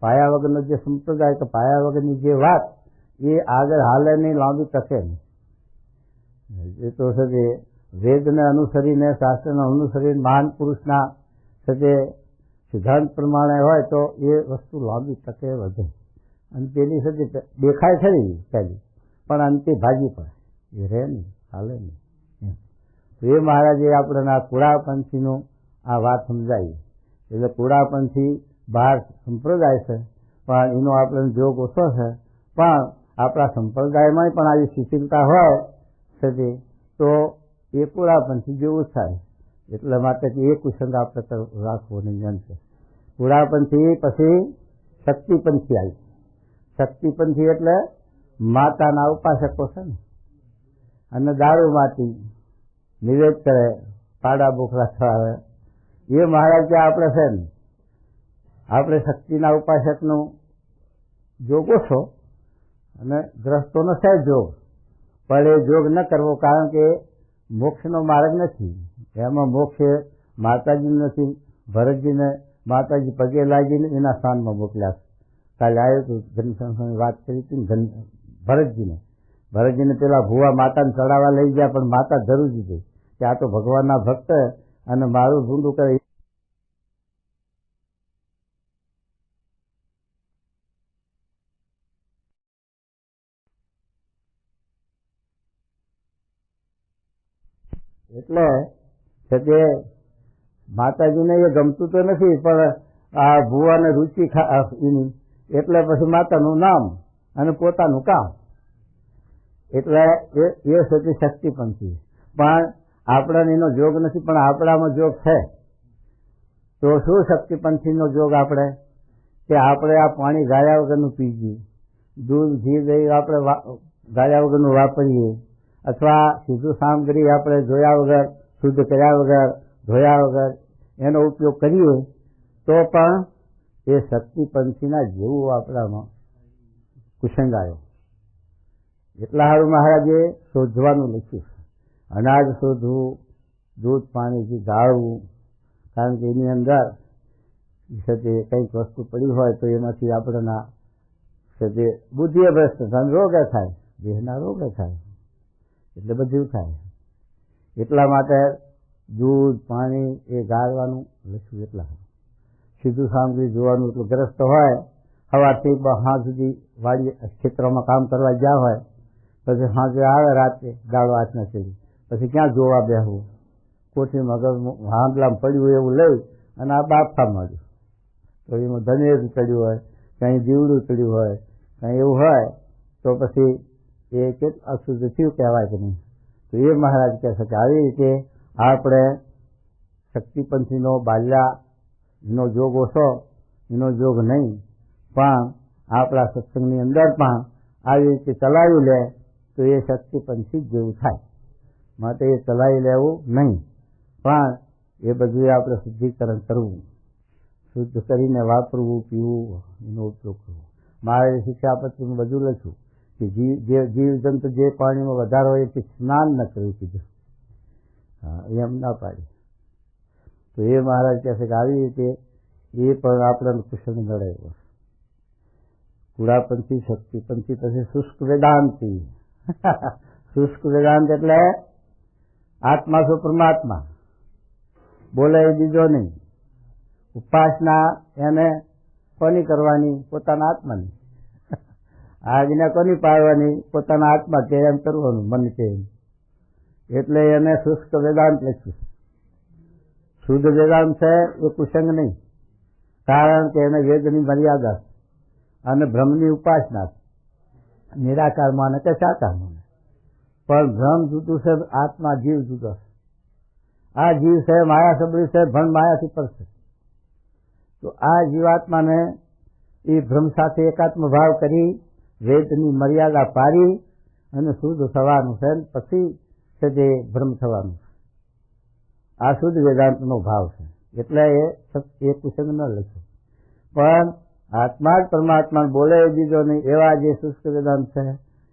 પાયા વગરનો જે સંપ્રદાય, કે પાયા વગરની જે વાત એ આગળ હાલે નહીં, લાંબી ટકે નહીં. એ તો છે કે વેદને અનુસરીને, શાસ્ત્રને અનુસરીને મહાન પુરુષના જે સિદ્ધાંત પ્રમાણે હોય તો એ વસ્તુ લાંબી તકે વધે. અને પેલી સતી દેખાય ખરી પહેલી, પણ અંતે ભાગી પડે, એ રહે નહીં, ચાલે નહીં. તો એ મહારાજે આપણને આ કુળાપંથીનું આ વાત સમજાવી. એટલે કુળાપંથી બહાર સંપ્રદાય છે, પણ એનો આપણને જોગ ઓછો છે. પણ આપણા સંપ્રદાયમાં પણ આવી શિથિલતા હોય છે તો એ કુળાપંથી જેવું થાય. એટલા માટે એ કુસંગ આપણે રાખવો નહીં એમ છે. કુળાપંથી પછી શક્તિપંથી આવી. શક્તિપંથી એટલે માતાના ઉપાસકો છે ને, અને દારૂ માટી નિવેદ કરે, પાડા બોખરા ખવાવે. એ મહારાજ કે આપણે છે ને, આપણે શક્તિના ઉપાસકનું જોગ ઓછો અને ગ્રસ્તોનો છે જોગ, પણ એ જોગ ન કરવો, કારણ કે મોક્ષનો માર્ગ નથી. એમાં મોક્ષ માતાજી નથી. ભરતજીને માતાજી પગે લાગીને એના સ્થાનમાં મોકલ્યા છે. કાલે આવ્યું હતું ઘનશ્યામની વાત કરી હતી ને, ભરતજીને પેલા ભુવા માતાને ચડાવવા લઈ ગયા, પણ માતા ધરું દીધી કે આ તો ભગવાનના ભક્ત અને મારું ભૂંડું કરે. એટલે તે માતાજીને એ ગમતું તો નથી, પણ આ ભુવાને રુચિ એની, એટલે પછી માતાનું નામ અને પોતાનું કામ. એટલે એ સતી શક્તિપંથી. પણ આપણાને એનો જોગ નથી, પણ આપણામાં જોગ છે. તો શું શક્તિપંથીનો જોગ આપણે, કે આપણે આ પાણી ગાળ્યા વગરનું પીજીએ, દૂધ ઘી દહીં આપણે ગાળ્યા વગરનું વાપરીએ, અથવા સીધું સામગ્રી આપણે જોયા વગર, શુદ્ધ કર્યા વગર, ધોયા વગર એનો ઉપયોગ કરીએ, તો પણ એ શક્તિપંથીના જેવું આપણામાં કુસંગ આવ્યો. એટલા સારું મહારાજે શોધવાનું લખ્યું છે. અનાજ શોધવું, દૂધ પાણીથી ગાળવું, કારણ કે એની અંદર કંઈક વસ્તુ પડી હોય તો એમાંથી આપણના બુદ્ધિએ ભ્રષ્ટ થાય, રોગે થાય, દેહના રોગે થાય, એટલે બધું થાય. એટલા માટે દૂધ પાણી એ ગાળવાનું લખ્યું. એટલા સીધું સામગ્રી જોવાનું. એટલું ગ્રસ્ત હોય, સવારથી સાંજ સુધી વાડી ક્ષેત્રમાં કામ કરવા ગયા હોય, પછી સાંજે આવે રાત્રે ગાળો હાથના ચડી, પછી ક્યાં જોવા બેસવું, કોઠીમાં હાંડલામાં પડ્યું એવું લઈ અને આ બાફા માંડ્યું. તો એમાં ધનેર ચડ્યું હોય, કંઈ જીવડું ચડ્યું હોય, કંઈ એવું હોય, તો પછી એ કેટલું અશુદ્ધ થયું કહેવાય કે નહીં. તો એ મહારાજ કહે છે કે આવી રીતે આપણે શક્તિપંથીનો બાલ્યાનો જોગ ઓછો, એનો જોગ નહીં, પણ આપણા સત્સંગની અંદર પણ આવી રીતે ચલાવી લે તો એ શક્તિપંથી જ જેવું થાય. માટે એ ચલાવી લેવું નહીં, પણ એ બધું આપણે શુદ્ધિકરણ કરવું, શુદ્ધ કરીને વાપરવું, પીવું, એનો ઉપયોગ કરવો. મારે શિક્ષાપત્રીમાં બધું લખ્યું કે જીવજંતુ જે પાણીમાં વધારો હોય તે સ્નાન ન કરવું કીધું. હા, એમ ના પાડી. તો એ મહારાજ કહે છે કે આવી રીતે એ પણ આપણને કુશળ નડે. કુળાપંથી, શક્તિપંથી, પછી શુષ્ક વેદાંતિ. શુષ્ક વેદાંત એટલે આત્મા શું પરમાત્મા, બોલે એ બીજો નહીં. ઉપાસના એને કોની કરવાની? પોતાના આત્માની. આજ્ઞા કોની પાડવાની? પોતાના આત્મા કે એમ કરવાનું, મન કે. એટલે એને શુષ્ક વેદાંત લખ્યું. શુદ્ધ વેદાંત છે એ કુસંગ નહીં, કારણ કે એને વેદની મર્યાદા અને બ્રહ્મની ઉપાસના, નિરાકાર માને કે સાકાર માને. પણ બ્રહ્મ જુદું છે, આત્મા જીવ જુદો છે. આ જીવ છે માયા સબળી છે, ભણ માયાથી પર છે. તો આ જીવાત્માને એ બ્રહ્મ સાથે એકાત્મ ભાવ કરી વેદની મર્યાદા પાડી અને શુદ્ધ થવાનું છે, પછી છે તે બ્રહ્મ થવાનું છે. આ શુદ્ધ વેદાંતનો ભાવ છે. એટલે એ કુસંગ ન લખ્યો. પણ આત્મા જ પરમાત્મા બોલે એ બીજો નહીં, એવા જે શુષ્ક વેદાંત છે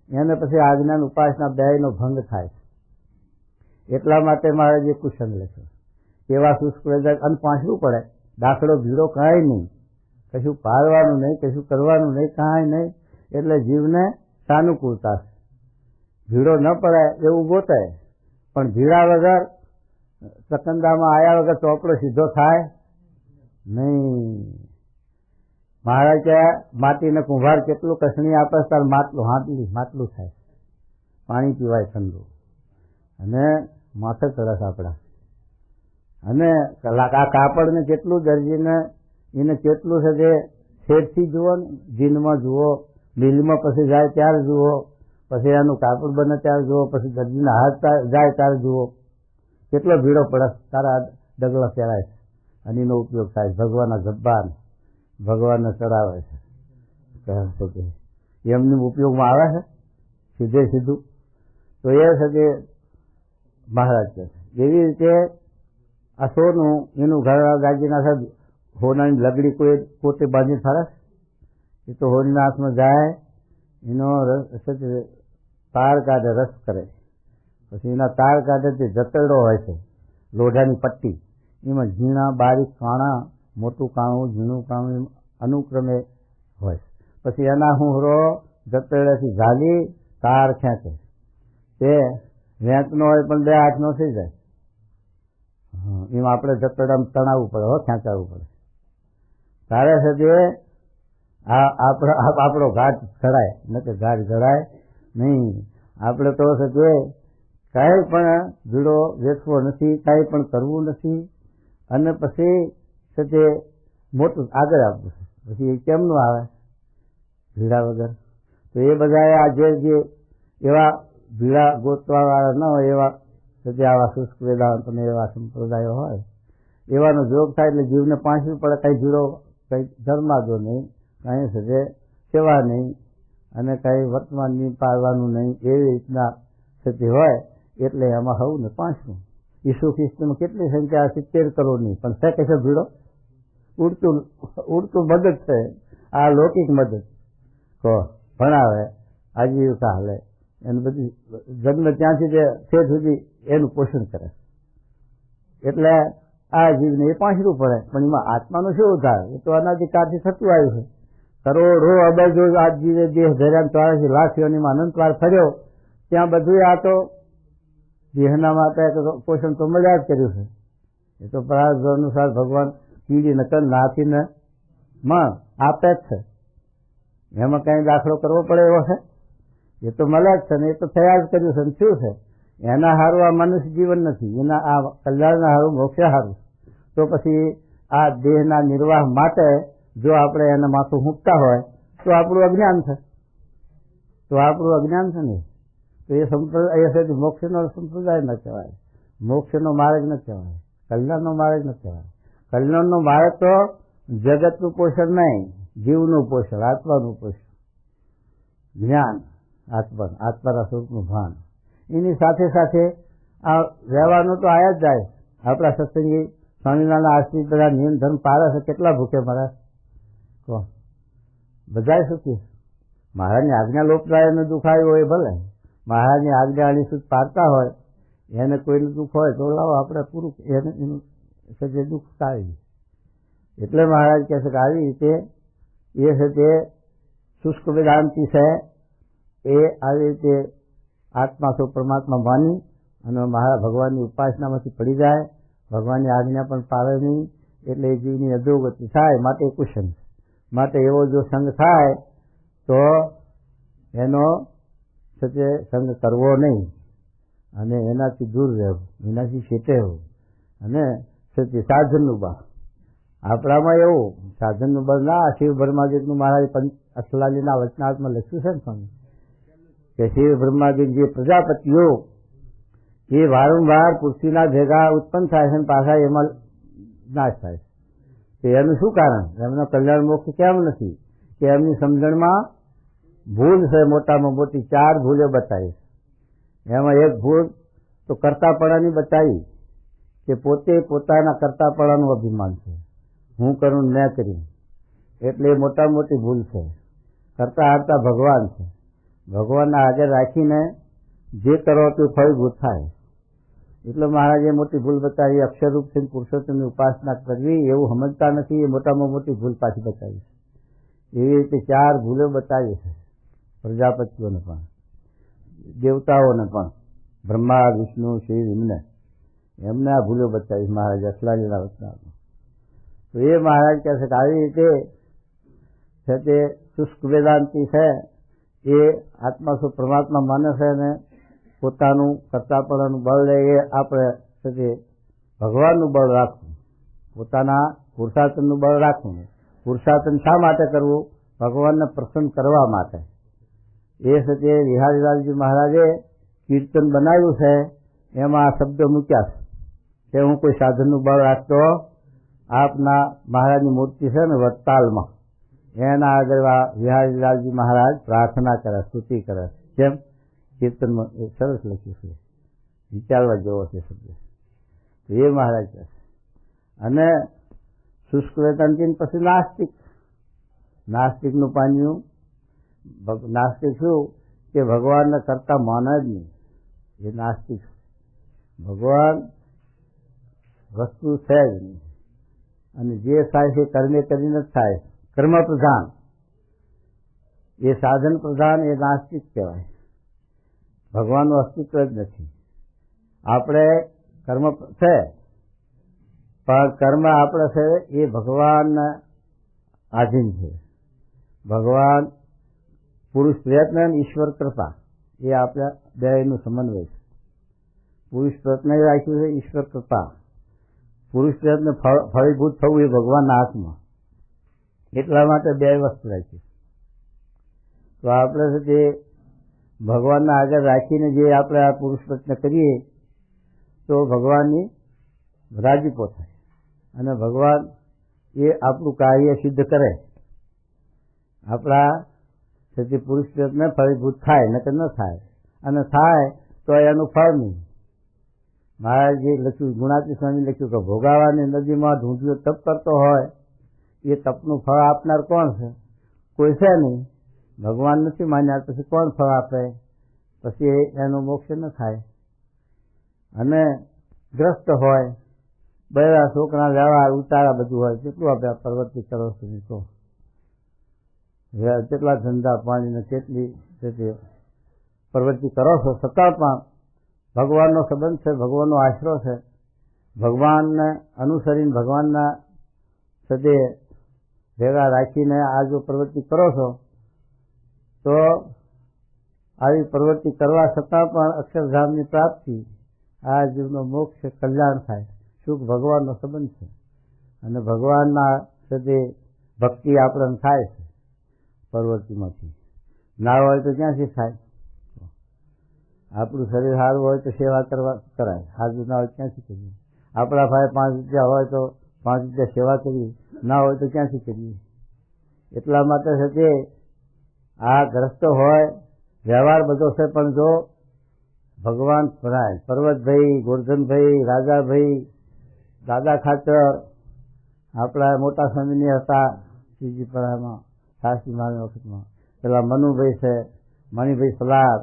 એને પછી આજ્ઞાન ઉપાસના બેયનો ભંગ થાય છે. એટલા માટે મારે જે કુસંગ લખ્યો એવા શુષ્ક વેદાંત. અને પાછવું પડે, દાખલો ભીડો કાંઈ નહીં, કશું પાડવાનું નહીં, કશું કરવાનું નહીં, કાંઈ નહીં. એટલે જીવને સાનુકૂળતા છે. ભીડો ન પડે એવું ગોતે, પણ ભીડા વગર સકંદામાં આવ્યા વગર ચોપડો સીધો થાય નહીં. મહારાજ કે માટીને કુંભાર કેટલું કસણી આપે તાર માટલું થાય, પાણી પીવાય ઠંડુ અને માથે તરસ આપણા. અને આ કાપડને કેટલું દરજીને એને કેટલું છે તે શેઠથી જુઓ ને, જીનમાં જુઓ, મિલમાં પછી જાય ત્યારે જુઓ, પછી એનું કાપડ બને ત્યારે જુઓ, પછી દરજીના હાથ જાય ત્યારે જુઓ, કેટલો ભીડો પડે તારા ડગલા પહેરાય છે અને એનો ઉપયોગ થાય છે. ભગવાનના જબ્બાન ભગવાનને ચડાવે છે એમની ઉપયોગમાં આવે છે સીધે સીધું. તો એ છે કે મહારાજ કહે એવી રીતે આ સોનું એનું ઘર ગાજીના છે, હોનાની લગડી કોઈ પોતે બાંધી ફરે, એ તો હોનીના હાથમાં જાય, એનો તાર કાઢે, રસ કરે, પછી એના તાર કાઢે તે જતરડો હોય છે, લોઢાની પટ્ટી, એમાં ઝીણા બારીક કાણા, મોટું કાણું, ઝીણું કાણું અનુક્રમે હોય. પછી એના હુંહરો જતરડાથી ઝાલી તાર ખેંચે, તે વેંચનો હોય પણ 2 હાથનો થઈ જાય. એમાં આપણે જતરડામાં તણાવવું પડે, ખેંચાવવું પડે, તારે છે તે આપણો ઘાટ ઘડાય, ન કે ઘાટ ઘડાય નહીં. આપણે તો છે તે કાંઈ પણ ભીડો વેચવો નથી, કાંઈ પણ કરવું નથી, અને પછી છે તે મોટું આગળ આપવું છે. પછી એ કેમનું આવે ભીડા વગર? તો એ બધા આ જે એવા ભીડા ગોતવાવાળા ન હોય એવા જે આવા શુષ્ક વેદાંત અને એવા સંપ્રદાયો હોય એવાનો જોગ થાય એટલે જીવને પાંચવી પડે. કંઈ ભીડો, કંઈ ધર્માદો નહીં, કંઈ છે સેવા નહીં, અને કંઈ વર્તમાનની પાડવાનું નહીં, એવી રીતના સ્થિતિ હોય એટલે એમાં હવું ને પાંચનું. ઈસુ ખ્રિસ્તમાં કેટલી સંખ્યા? 70 કરોડની. પણ છે કે છે ભીડો? ઉડતું મદદ છે, આ લૌકિક મદદ કહો, ભણાવે, આજીવિકા હાલે, એનું બધી જન્મ ત્યાંથી તે છેદ સુધી એનું પોષણ કરે. એટલે આ જીવને એ પાંચરું પડે. પણ એમાં આત્માનું શું થાય? એ તો અનાદિકાળથી થતું આવ્યું છે. કરોડો અબજો આ જીવે દેહ ધર્યા 84 લાખ યોનીમાં અનંતવાર ફર્યો, ત્યાં બધું આ તો દેહના માટે પોષણ તો મળ્યા જ કર્યું છે. એ તો પ્રારબ્ધ અનુસાર ભગવાન કીડી નકર નાથીને માં આપે જ છે. એમાં કઈ દાખલો કરવો પડે એવો છે? એ તો મળે જ છે ને, એ તો થયા જ કર્યું છે. શું છે એના હારું આ મનુષ્ય જીવન નથી, એના આ કલ્યાણના હારું, મોક્ષ હારું. તો પછી આ દેહના નિર્વાહ માટે જો આપણે એને માથું મૂકતા હોય તો આપણું અજ્ઞાન છે. ને તો એ સંપ્રદાય મોક્ષનો સંપ્રદાય ન કહેવાય, મોક્ષનો માર્ગ ન કહેવાય, કલ્યાણનો માર્ગ ન કહેવાય. કલ્યાણનો માર્ગ તો જગતનું પોષણ નહીં, જીવનું પોષણ, આત્માનું પોષણ, જ્ઞાન, આત્માના સ્વરૂપનું ભાન. એની સાથે સાથે આ વ્યવહારનું તો આયા જ જાય. આપણા સત્સંગી સ્વામિનારાયણ આશ્રિત બધા નિયમ ધર્મ પાળે છે, કેટલા ભૂખે મરે? બધાય સુખી. મહારાજની આજ્ઞા લોપરાય એને દુઃખ આવ્યું હોય ભલે, મહારાજની આજ્ઞા અનિશ્ચિત પાડતા હોય, એને કોઈનું દુઃખ હોય તો લાવો આપણે પૂરું એનું દુઃખ ટાળી. એટલે મહારાજ કહે છે કે આવી રીતે એ છે તે શુષ્ક વેદાંતિ છે, એ આવી રીતે આત્મા તો પરમાત્મા માની અને મહારાજ ભગવાનની ઉપાસનામાંથી પડી જાય, ભગવાનની આજ્ઞા પણ પાળે નહીં, એટલે એ જીવની અધોગતિ થાય. માટે કુશન માટે એવો જો સંગ થાય તો એનો સચે સંગ કરવો નહીં, અને એનાથી દૂર રહેવું, એનાથી છેટેવું. અને સચે સાધનનું બળ આપણામાં એવું સાધનનું બળ ના. શિવ બ્રહ્માદિકનું મહારાજ અસલાલીના વચનાર્થમાં લખ્યું છે ને સ્વામી કે શિવ બ્રહ્માદિક જે પ્રજાપતિઓ એ વારંવાર પૃથ્વીના ભેગા ઉત્પન્ન થાય છે, પાછા એમાં નાશ થાય છે. એનું શું કારણ? એમનો કલ્યાણ મોક્ષ કેમ નથી? કે એમની સમજણમાં ભૂલ છે. મોટામાં મોટી 4 ભૂલો બતાવી. એમાં એક ભૂલ તો કર્તાપણાની બતાવી કે પોતે પોતાના કર્તાપણાનું અભિમાન છે, હું કરું મેં કર્યું, એટલે એ મોટામાં મોટી ભૂલ છે. કરતા હારતા ભગવાન છે, ભગવાનના હાજર રાખીને જે કરો તે ફળભૂત થાય. એટલે મહારાજે મોટી ભૂલ બતાવી. અક્ષરરૂપ છે પુરુષોત્તમની ઉપાસના કરવી એવું સમજતા નથી, એ મોટામાં મોટી ભૂલ પાછી બતાવી. એવી રીતે 4 ભૂલો બતાવી છે પ્રજાપતિઓને પણ, દેવતાઓને પણ. બ્રહ્મા વિષ્ણુ શિવ એમને આ ભૂલો બતાવી મહારાજ અસલાલીના વચનામાં. તો એ મહારાજ કહે છે કે આવી રીતે છે તે શુષ્ક વેદાંતિ છે એ આત્મા શું પરમાત્મા માને છે ને પોતાનું કરતાપણાનું બળ લે એ આપણે છે તે ભગવાનનું બળ રાખવું, પોતાના પુરુષાર્થનું બળ રાખવું. પુરુષાર્થન શા માટે કરવું? ભગવાનને પ્રસન્ન કરવા માટે. એ છે તે વિહારીલાલજી મહારાજે કીર્તન બનાવ્યું છે, એમાં આ શબ્દ મૂક્યા છે કે હું કોઈ સાધનનું બળ રાખતો આપના મહારાજની મૂર્તિ છે ને વડતાલમાં એના આગળ વિહારીલાલજી મહારાજ પ્રાર્થના કરે, સ્તુતિ કરે. કેમ? કીર્તનમાં એ સરસ લખ્યું છે, વિચારવા જેવો છે શબ્દ. એ મહારાજ કહે છે. અને શુષ્ક વેદાંતિ પછી નાસ્તિકનું પામ્યું. નાસ્તિક શું કે ભગવાનને કરતા માને જ નહીં, એ નાસ્તિક. ભગવાન વસ્તુ છે જ નહીં, અને જે થાય છે કર્મે કરીને જ થાય. કર્મ પ્રધાન, એ સાધન પ્રધાન, એ નાસ્તિક કહેવાય. ભગવાનનું અસ્તિત્વ જ નથી. આપણે કર્મ છે પણ કર્મ આપણે છે એ ભગવાનને આધીન છે. ભગવાન પુરુષ પ્રયત્ન અને ઈશ્વર કૃપા એ આપણા બેયનું સમન્વય છે. પુરુષ પ્રયત્ન એ રાખ્યું છે, ઈશ્વર કૃપા. પુરુષ પ્રયત્ન ફળીભૂત થવું એ ભગવાનના હાથમાં, એટલા માટે બે વસ્તુ રાખી. તો આપણે છે તે ભગવાનના આગળ રાખીને જે આપણે આ પુરુષ પ્રયત્ન કરીએ તો ભગવાનની રાજીપો થાય અને ભગવાન એ આપણું કાર્ય સિદ્ધ કરે. આપણા તેથી પુરુષ પ્રયત્ન ફળીભૂત થાય, નકર ન થાય, અને થાય તો એનું ફળ નહીં. મહારાજે લખ્યું, ગુણાતી સ્વામી લખ્યું કે ભોગાવાની નદીમાં ઢૂંઢિયો તપ કરતો હોય એ તપનું ફળ આપનાર કોણ છે? કોઈ છે નહીં. ભગવાન નથી માન્યા પછી કોણ ફળ આપે? પછી એનું મોક્ષ ન થાય. અને ગ્રસ્ત હોય, બૈરા છોકરા વ્યવહાર ઉતારા બધું હોય, કેટલું આપણે પ્રવૃત્તિ કરો છો તો કેટલા ધંધા પાણીને કેટલી પ્રવૃત્તિ કરો છો, છતાં પણ ભગવાનનો સંબંધ છે, ભગવાનનો આશરો છે. ભગવાનને અનુસરીને ભગવાનના સદે ભેગા રાખીને આ જો પ્રવૃત્તિ કરો છો તો આવી પ્રવૃત્તિ કરવા છતાં પણ અક્ષરધામની પ્રાપ્તિ, આ જીવનો મોક્ષ કલ્યાણ થાય, સુખ ભગવાનનો સંબંધ છે. અને ભગવાનના સદે ભક્તિ આપણને થાય છે પ્રવૃત્તિમાંથી. ના હોય તો ક્યાંથી થાય? આપણું શરીર સારું હોય તો સેવા કરવા કરાય, સારું ના હોય ક્યાંથી કરીએ? આપણા ભાઈ 5 રૂપિયા હોય તો 5 રૂપિયા સેવા કરીએ, ના હોય તો ક્યાંથી કરીએ? એટલા માટે છે તે આ ગ્રસ્ત હોય, વ્યવહાર બધો છે, પણ જો ભગવાન ભરાય, પર્વતભાઈ, ગોરધનભાઈ, રાજાભાઈ, દાદા ખાચર, આપણા મોટા સ્વામીની હતા શ્રીજીપરામાં, સાસી માની વખતમાં, પેલા મનુભાઈ છે, મણિભાઈ સલાર,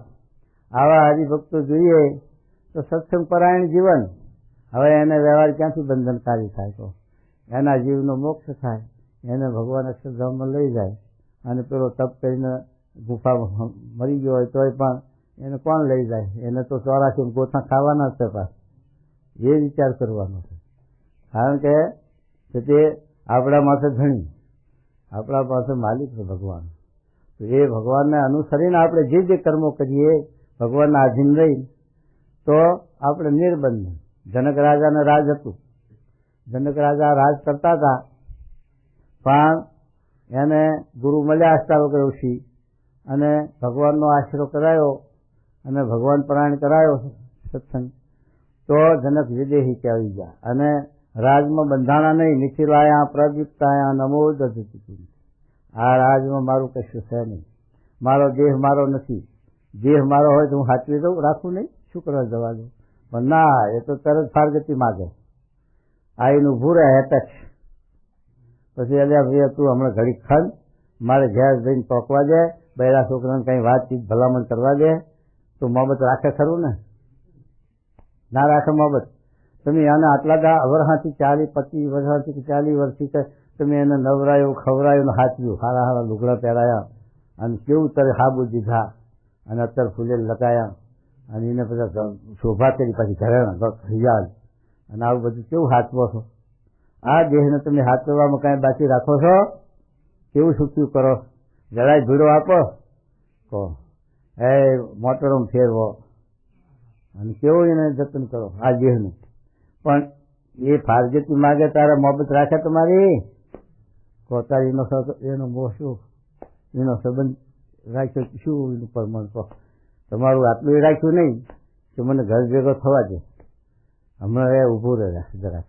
આવા હરિભક્તો જોઈએ તો સત્સંગ પરાયણ જીવન. હવે એને વ્યવહાર ક્યાંથી બંધનકારી થાય? તો એના જીવનો મોક્ષ થાય, એને ભગવાન અક્ષરધામમાં લઈ જાય. અને પેલો તપ કરીને ગુફામાં મરી ગયો હોય તોય પણ એને કોણ લઈ જાય? એને તો 84 ગોથા ખાવાના છે પાછા. એ વિચાર કરવાનો છે. કારણ કે તે આપણા માટે ધણી, આપણા પાસે માલિક છે ભગવાન. તો એ ભગવાનને અનુસરીને આપણે જે જે કર્મો કરીએ ભગવાનના આધીન રહી તો આપણે નિર્બંધ. જનક રાજાને રાજ હતું, જનક રાજા રાજ કરતા હતા, પણ એને ગુરુ મળ્યા અષ્ટાવક્ર ઋષિ, અને ભગવાનનો આશરો કરાયો અને ભગવાન પરાયણ કરાયો સત્સંગ, તો જનક વિદેહી કહેવાઈ ગયા અને રાજમાં બંધાણા નહીં. નિખિલાયા પ્રદીપ્તાયા નમો દધતિ. આ રાજમાં મારું કશું છે નહીં, મારો દેહ મારો નથી. દેહ મારો હોય તો હું સાચવી દઉં, રાખું નહીં, શું કરવા જવા દઉં? પણ ના, એ તો તરત ફારગતિ માગે, આવીને ઊભું રહે હેટચ. પછી અલ્યા ભાઈ તું હમણાં ઘડી ખંડ, મારે ઘેર જઈને ટોકવા દે, બૈરા છોકરાને કંઈ વાતચીત ભલામણ કરવા દે, તો મોહબ્બત રાખે ખરું ને? ના રાખે મોહબ્બત. તમે આને આટલા વર્ષથી 40-25 વર્ષથી કે 40 વર્ષથી કે તમે એને નવરાયું, ખવરાયું ને હાચવ્યું, સારા સારા લુગડા પહેરાયા, અને કેવું તરે હાબુ દીધા, અને અત્યારે ફૂલે લગાયા, અને એને બધા શોભા કરી પાછી ઘરેણા હિયાલ અને આવું બધું કેવું હાચવો છો? આ દેહને તમે હાચવવામાં કાંઈ બાકી રાખો છો? કેવું સુખ્યું કરો? જરાય ભીડો આપો કહો એ મોટરમાં ફેરવો અને કેવું એને જતન કરો આ દેહનું. પણ એ ફારજતી માગે તારે મોહબત રાખે તમારી કહો તારે એનો મોહ શું, એનો સંબંધ રાખ્યો શું એનું પ્રમાણ કહો? તમારું આટલું એ રાખ્યું નહીં કે મને ઘર ભેગો થવા દે, હમણાં એ ઊભું રહે જરાક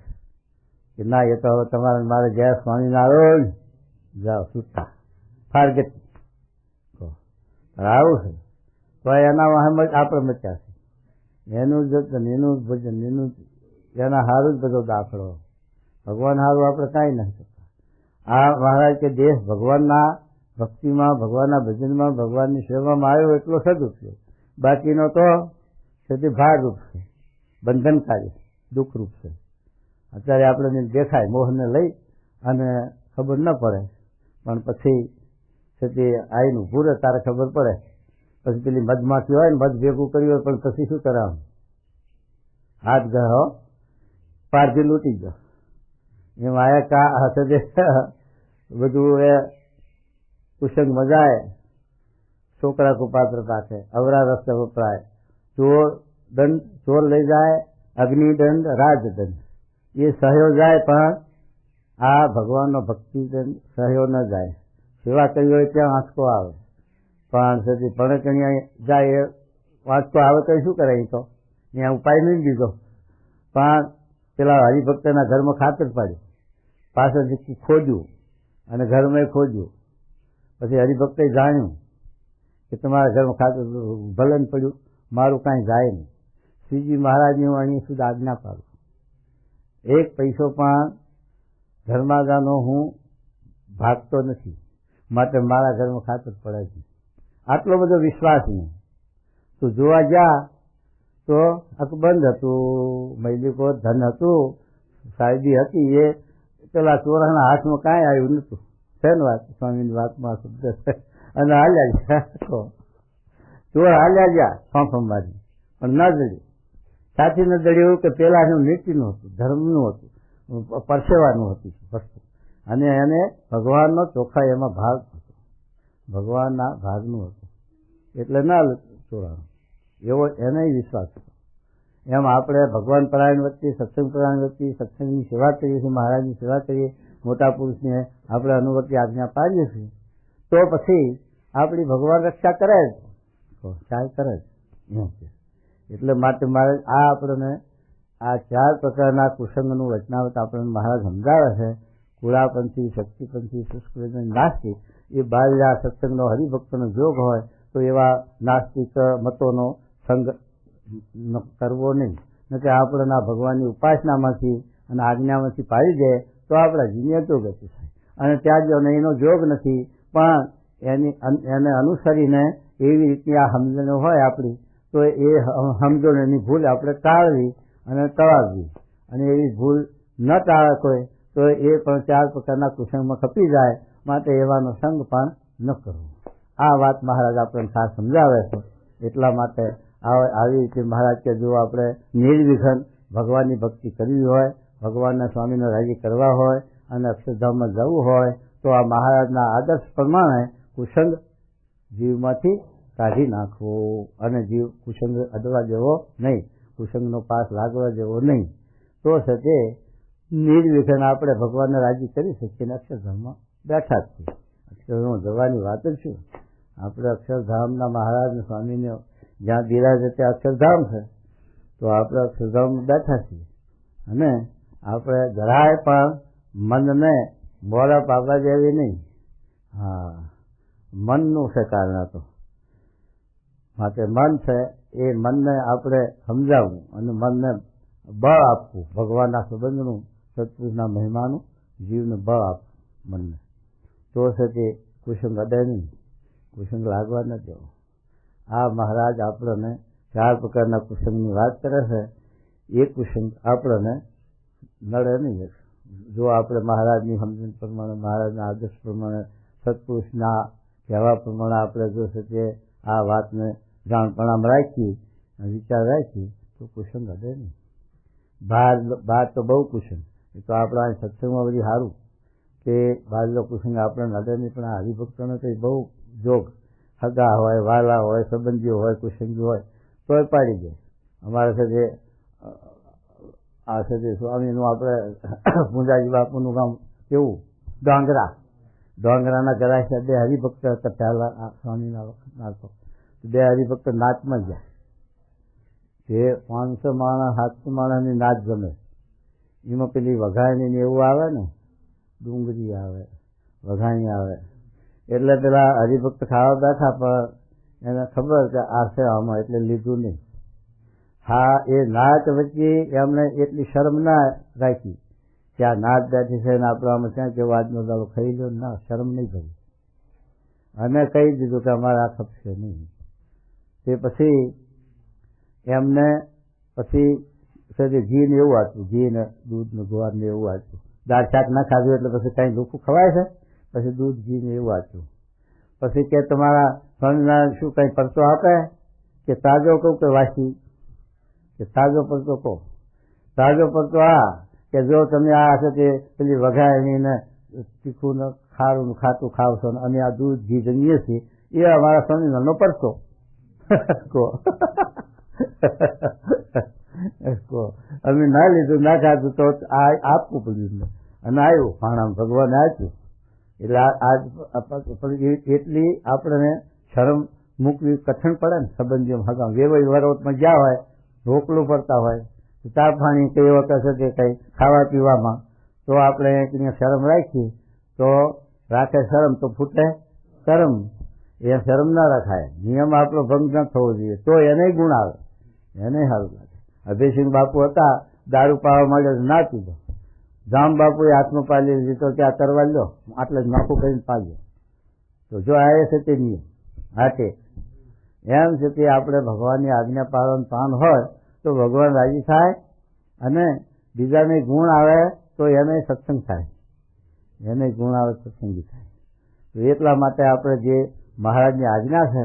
કે ના એ તો હવે તમારે મારે જય સ્વામિનારાયણ જાઓ છૂટા ફારજત કહો. આવું છે તો એના વહામ જ આપણે મચ્યા છે. એનું જતન, એનું ભજન, એનું એના સારું જ બધો દાખલો. ભગવાન સારું આપણે કાંઈ નથી કરતા. આ મહારાજ કે દેશ ભગવાનના ભક્તિમાં, ભગવાનના ભજનમાં, ભગવાનની સેવામાં આવ્યો એટલો સદુપયોગ, બાકીનો તો સદી ભારરૂપ છે, બંધનકારી, દુઃખરૂપ છે. અત્યારે આપણે દેખાય મોહને લઈ અને ખબર ન પડે, પણ પછી સદી આવીને ઊભું રહે તારે ખબર પડે. પછી પેલી મધમાખી હોય ને મધ ભેગું કર્યું હોય પણ પછી શું કરાવું? હાથ ગયો પારથી લૂંટી ગયો. એમ આયા કા હશે બધું એ કુસંગ મજાય, છોકરા કો પાત્ર રાખે, અવરા રસ્તે વપરાય, ચોર લઈ જાય, અગ્નિદંડ, રાજદંડ એ સહયો જાય, પણ આ ભગવાનનો ભક્તિ દંડ સહયો ન જાય. સેવા કરી હોય ત્યાં આંચકો આવે, પણ સદી ભણકણિયા જાય એ આંચકો આવે તો શું કરે? તો ત્યાં ઉપાય નહીં દીધો, પણ પેલા હરિભક્તના ઘરમાં ખાતર પાડ્યું, પાછળથી ખોજ્યું અને ઘરમાં ખોજ્યું. પછી હરિભક્તે જાણ્યું કે તમારા ઘરમાં ખાતર ભલન પડ્યું, મારું કાંઈ જાય નહીં. શ્રીજી મહારાજની હું અહીં સુધી આજ્ઞા પાડું, એક પૈસો પણ ધર્માદાનો હું ભાગતો નથી, માટે મારા ઘરમાં ખાતર પડે છે. આટલો બધો વિશ્વાસ નહીં. તું જોવા જા તો અકબંધ હતું, મૈલિકો ધન હતું, સાહેબી હતી, એ પેલા ચોરાના હાથમાં કાંઈ આવ્યું નતું. છે ને વાત સ્વામીની વાતમાં શબ્દ છે. અને હાલ્યા ગયા ચોર હાલ્યા ગયા સોંફમબાજી, પણ ન જડ્યું. સાથી ન જડ્યું કે પેલાનું નીતિનું હતું, ધર્મનું હતું, પરસેવાનું હતું વસ્તુ, અને એને ભગવાનનો ચોખ્ખા એમાં ભાગ હતો, ભગવાનના ભાગનું હતું, એટલે ના ચોરાનું. એવો એને વિશ્વાસ હતો. એમ આપણે ભગવાન પરાયણ વ્યક્તિ, સત્સંગ પરાયણ વ્યક્તિ, સત્સંગની સેવા કરીએ છીએ, મહારાજની સેવા કરીએ, મોટા પુરુષને આપણે અનુવર્તી આજ્ઞા પાડીએ છીએ, તો પછી આપણી ભગવાન રક્ષા કરે જ, સહાય કરે જ એમ છે. એટલે માટે મારે આ આપણને આ 4 પ્રકારના કુસંગનું વચનાવત આપણને મહારાજ સમજાવે છે. કુળાપંથી, શક્તિપંથી, શુષ્ક નાસ્તિક એ બાળ્યા સત્સંગનો હરિભક્તનો જોગ હોય તો એવા નાસ્તિક મતોનો સંગ કરવો નહીં. કે આપણને ભગવાનની ઉપાસનામાંથી અને આજ્ઞામાંથી પાડી દે તો આપણા જીવને તો ગતિ થાય. અને ત્યાં જો એનો જોગ નથી, પણ એને અનુસરીને એવી રીતની આ સમજણો હોય આપણી, તો એ સમજણની ભૂલ આપણે ટાળવી અને ટળાવવી. અને એવી ભૂલ ન ટાળે કોઈ તો એ પણ 4 પ્રકારના કુસંગમાં ખપી જાય. માટે એવાનો સંગ પણ ન કરવો. આ વાત મહારાજ આપણને ખાસ સમજાવે છે. એટલા માટે આવી રીતે મહારાજ કે જો આપણે નિર્વિઘ્ન ભગવાનની ભક્તિ કરવી હોય, ભગવાનના સ્વામીને રાજી કરવા હોય અને અક્ષરધામમાં જવું હોય, તો આ મહારાજના આદર્શ પ્રમાણે કુસંગ જીવમાંથી કાઢી નાખવો અને જીવ કુસંગ અડવા જેવો નહીં, કુસંગનો પાસ લાગવા જેવો નહીં. તો છે તે નિર્વિઘ્ન આપણે ભગવાનને રાજી કરી શકીએ ને અક્ષરધામમાં બેઠા જ છીએ. અક્ષરધામમાં જવાની વાત જ શું? આપણે અક્ષરધામના મહારાજના સ્વામીને જ્યાં બિરાજે ત્યાં અક્ષરધામ છે, તો આપણે અક્ષરધામમાં બેઠા છીએ. અને આપણે જરાય પણ મનને મોડા પાપા જેવી નહીં. હા, મનનું છે કારણ તો માટે મન છે એ મનને આપણે સમજાવવું અને મનને બળ આપવું, ભગવાનના સંબંધનું, સત્પુરુષના મહિમાનું જીવને બળ આપવું મનને. તો છે તે કુસંગ અડે નહીં, કુસંગ લાગવા ન દેવો. આ મહારાજ આપણને 4 પ્રકારના કુસંગની વાત કરે છે. એ કુસંગ આપણને નડે નહીં. જો આપણે મહારાજની સમજણ પ્રમાણે, મહારાજના આદર્શ પ્રમાણે, સત્પુરુષના કહેવા પ્રમાણે આપણે જો છે તે આ વાતને જાણપણામાં રાખી વિચાર રાખી તો કુસંગ હટે નહીં. બહાર તો બહુ કુસંગ, એ તો આપણા સત્સંગમાં બધી સારું કે બહારનો કુસંગ આપણને હટે નહીં, પણ આ હરિભક્તોને તો બહુ જોગ, હગા હોય, વાલા હોય, સંબંધીઓ હોય, કુસંગી હોય તોય પાડી દે. અમારા સાથે આ સાથે સ્વામીનું આપણે મુંજાજી બાપુનું ગામ કેવું, ડોંગરાના ગરાસિયા 2 હરિભક્ત હતા પહેલા સ્વામીના વખતના. તો 2 હરિભક્ત નાચમાં જાય, જે 500 માણસ 700 માણસની નાચ ગમે. એમાં પેલી વઘાણી એવું આવે ને, ડુંગળી આવે, વઘાણી આવે, એટલે પેલા હરિભક્ત ખાવા બેઠા, પણ એને ખબર કે આ છે આમાં, એટલે લીધું નહીં. હા, એ નાચ વચ્ચે એમને એટલી શરમ ના રાખી કે આ નાચ બેઠી છે ને આપણે આમાં ક્યાં કેવો આજનો દાડો ખાઈ લો, ના, શરમ નહીં કરી, અને કહી દીધું કે અમારે આ ખપશે નહીં. તે પછી એમને ઘી ને એવું આપ્યું, ઘી ને દૂધ ને ગોળ ને એવું આપ્યું. દાળ શાક ના ખાધું એટલે પછી કઈ દુઃખ ખવાય છે, પછી દૂધ ઘી ને એવું આપ્યું. પછી કે તમારા સ્વામિનારાયણ શું કઈ પરચો આપે, કે તાજો કહું કે વાસી, કે તાજો પરચો કહો. તાજો પરચો આ કે જો તમે આ હશે તે પેલી વઘારની ને તીખું ને ખારું ખાતું ખાવશો ને અમે આ દૂધ ઘી જમીએ છીએ, એ અમારા સ્વામિનારાયણનો પરચો કહો. અમે ના લીધું, ના ખાધું તો આ આપવું પડ્યું, અને આવ્યું ભાણામાં ભગવાને આપ્યું. એટલે એટલી આપણને શરમ મૂકવી કઠણ પડે ને. સંબંધીઓ હગા વેવાઈ વરોતમાં ગયા હોય, ઢોકલું પડતા હોય, ચા પાણી કઈ વખત છે કે કંઈ ખાવા પીવામાં, તો આપણે શરમ રાખીએ તો રાખે શરમ તો ફૂટે શરમ. એ શરમ ના રખાય, નિયમ આપણો ભંગ ન થવો જોઈએ, તો એને ગુણ આવે, એને સારું લાગે. અભયસિંહ બાપુ હતા, દારૂ પાવા માંડ્યો ના પીધો. જામ બાપુએ હાથમાં પાલી લીધો, ત્યાં કરવા લો, આટલે જ નાખું કરીને પાડ્યો. તો જો આવે છે તે નિયમ હાટે એમ છે તે આપણે ભગવાનની આજ્ઞા પાલન પાન હોય તો ભગવાન રાજી થાય, અને બીજાને ગુણ આવે તો એને સત્સંગ થાય, એને ગુણ આવે સત્સંગી થાય. તો એટલા માટે આપણે જે મહારાજની આજ્ઞા છે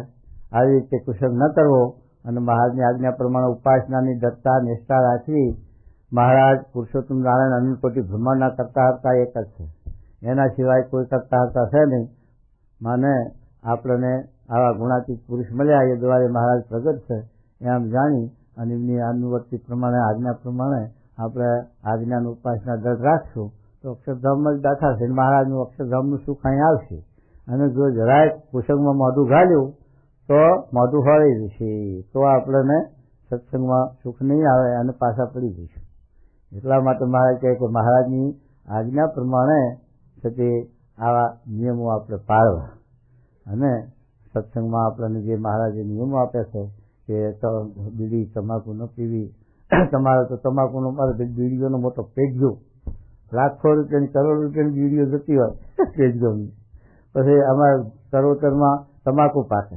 આવી રીતે કુશળ ન કરવો, અને મહારાજની આજ્ઞા પ્રમાણે ઉપાસનાની દત્તા નિષ્ઠા રાખવી. મહારાજ પુરુષોત્તમ નારાયણ અનંતકોટી બ્રહ્માંડના કરતા હતા એક જ છે, એના સિવાય કોઈ કરતા હતા છે નહીં. માને આપણને આવા ગુણાતીત પુરુષ મળ્યા એ દ્વારે મહારાજ પ્રગટ છે એમ જાણી અને એમની અનુવર્તી પ્રમાણે આજ્ઞા પ્રમાણે આપણે આજ્ઞાની ઉપાસના દૃઢ રાખશું તો અક્ષરધામમાં જ દાખા છે. મહારાજનું અક્ષરધામનું સુખ અહીં આવશે. અને જો જરાય કુસંગમાં મોઢું ઘાલ્યું તો મોઢું હળી જશે, તો આપણને સત્સંગમાં સુખ નહીં આવે અને પાછા પડી જઈશું. એટલા માટે મહારાજ કહે કે મહારાજની આજ્ઞા પ્રમાણે છતી આવા નિયમો આપણે પાળવા, અને સત્સંગમાં આપણને જે મહારાજે નિયમો આપે છે કે બીડી તમાકુ ન પીવી. તમારે તો તમાકુનો બીડીઓનો મોટો પેજ્યો, લાખો રૂપિયાની કરોડ રૂપિયાની બીડીઓ જતી હોય પેજ્યોની. પછી અમારે ચરોતરમાં તમાકુ પાકે,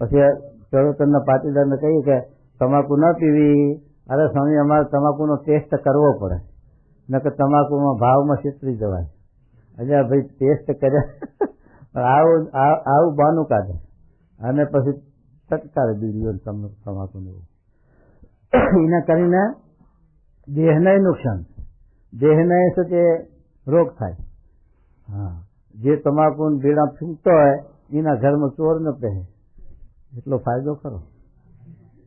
પછી ચરોતરના પાટીદારને કહીએ કે તમાકુ ન પીવી. અરે સ્વામી, અમારે તમાકુનો ટેસ્ટ કરવો પડે, નકર તમાકુમાં ભાવમાં છેતરી જવાય. અચ્છા ભાઈ, ટેસ્ટ કર્યા આવું બાનું કાઢે, અને પછી તટકારે બીડીઓ તમાકુને એવું. એના કરીને દેહને નુકસાન, દેહને છે તે રોગ થાય. હા, જે તમાકુ બીડા ફૂંકતો હોય એના ઘરમાં ચોર ન પહેરે એટલો ફાયદો ખરો.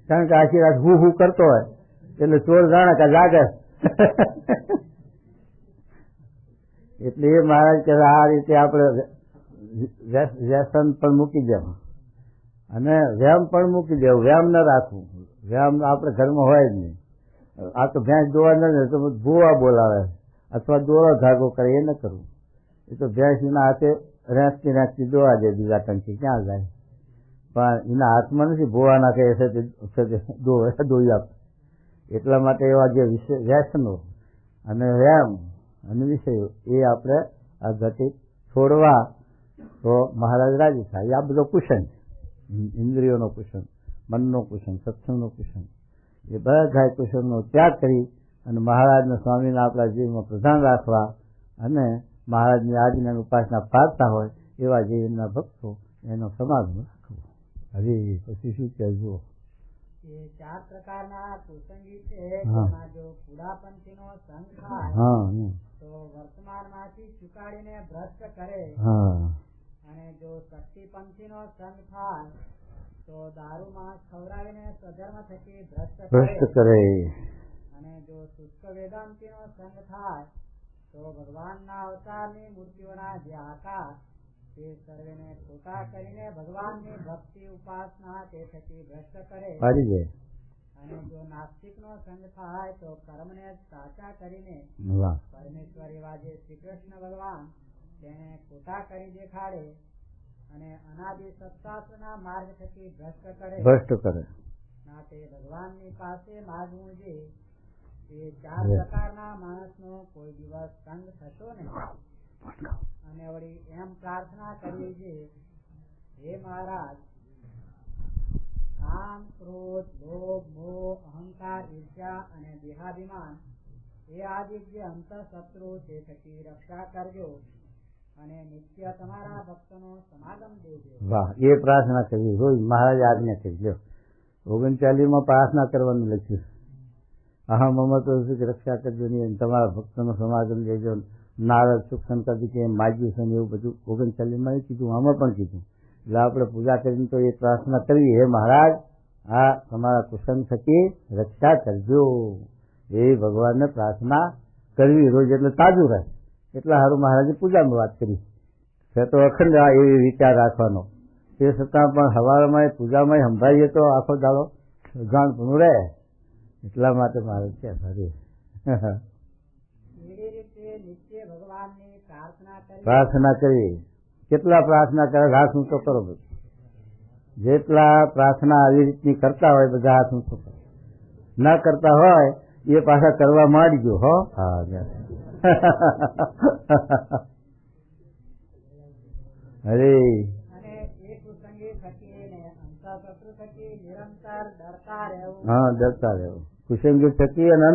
કારણ કે આખી રાત હું કરતો હોય એટલે ચોર જાણે કે જાગે. એટલે એ મહારાજ કે આ રીતે આપણે વ્યસન પણ મૂકી દેવું અને વ્યાયામ પણ મૂકી દેવું. વ્યાયામ ન રાખવું, વ્યાયામ આપણે ઘરમાં હોય જ નહીં. આ તો ભેંસ દોવા ન તો ભૂવા બોલાવે અથવા દોરો ધાગો કરે, એ ન કરવું. એ તો ભેંસ એના હાથે રેંચતી દોવા દે, બીજા ટંકી ક્યાં જાય. પણ એના હાથમાં નથી, ભૂવા નાખે દોઈ આપે. એટલા માટે એવા જે વ્યસનો અને વ્યાયામ અને વિષયો એ આપણે આ ગતિ છોડવા તો મહારાજ રાજી થાય. આ બધો કુશન, ઇન્દ્રિયોનો કુશન, મનનો કુશન, સત્સંગનો કુશન, એ બધા કુશનનો ત્યાગ કરી અને મહારાજના સ્વામીના આપણા જીવનમાં પ્રધાન રાખવા અને મહારાજની આજ્ઞાની ઉપાસના પાડતા હોય એવા જીવનના ભક્તો એનો સમાગમ રાખવો. હવે પછી શું કહેવું? એ 4 પ્રકારના કુસંગી છે જેમાં જો કુડાપંથીનો સંગ થાય તો વર્તમાનમાંથી ચુકાડીને ભ્રષ્ટ કરે અને જો શક્તિપંથીનો સંગ થાય તો દારૂમાં ખવડાવીને સ્વધર્મ થકી ભ્રષ્ટ કરે અને જો શુષ્ક વેદાંતીનો સંગ થાય તો ભગવાનના અવતારની મૂર્તિઓના જે આકાર તે સર્વેને ખોટા કરીને ભગવાનની ભક્તિ ઉપાસના તે થકી ભ્રષ્ટ કરે અને જો નાસ્તિકનો સંગ થાય તો કર્મને સાચા કરીને પરમેશ્વર એવા જે શ્રી કૃષ્ણ ભગવાન તેને ખોટા કરી દેખાડે અને અનાદિ સત્તાસના માર્ગ થકી ભ્રષ્ટ કરે ના તે ભગવાનની પાસે માગવું છે એ 4 પ્રકારના માણસનો કોઈ દિવસ સંગ થશો ને અને વળી એમ પ્રાર્થના કરવી છે હે મહારાજ કામ ક્રોધ લોભ મોહ અહંકાર ઈર્ષ્યા અને દેહાભિમાન એ આદિ જે અંતઃશત્રુ તે થકી રક્ષા કરજો અને નિત્ય તમારા ભક્તોનો સમાગમ દેજો. વાહ, એ પ્રાર્થના કરવી રોજ મહારાજ આજ્ઞા કરી લો. 39 પ્રાર્થના કરવાનું લખ્યું. અહમ મમતો રક્ષા કરજો નહીં, તમારા ભક્તોનો સમાગમ દેજો. નારદ સુખ સંકલ્પ કે માગ્યું છે ને એવું બધું 39 કીધું, આમાં પણ કીધું. એટલે આપણે પૂજા કરીને તો એ પ્રાર્થના કરવી, હે મહારાજ આ તમારા કુસંગ થકી રક્ષા કરજો. એ ભગવાનને પ્રાર્થના કરવી રોજ, એટલે તાજું રહે. એટલા સારું મહારાજે પૂજામાં વાત કરી છે. તો અખંડ એવી વિચાર રાખવાનો. તે છતાં પણ હવારમાં પૂજામાં સંભળાવીએ તો આખો દાડો જાણપણું રહે. એટલા માટે મહારાજ છે સારી પ્રાર્થના કરી. કેટલા પ્રાર્થના કરે હાથ ઊંચો કરો. બધું જેટલા પ્રાર્થના આવી રીતની કરતા હોય બધા હાથ ઊંચો કરો. ના કરતા હોય એ પાછા કરવા માંડજો. હો હા અરે હા ડરતા રહેવું. કુસંગી થકી અને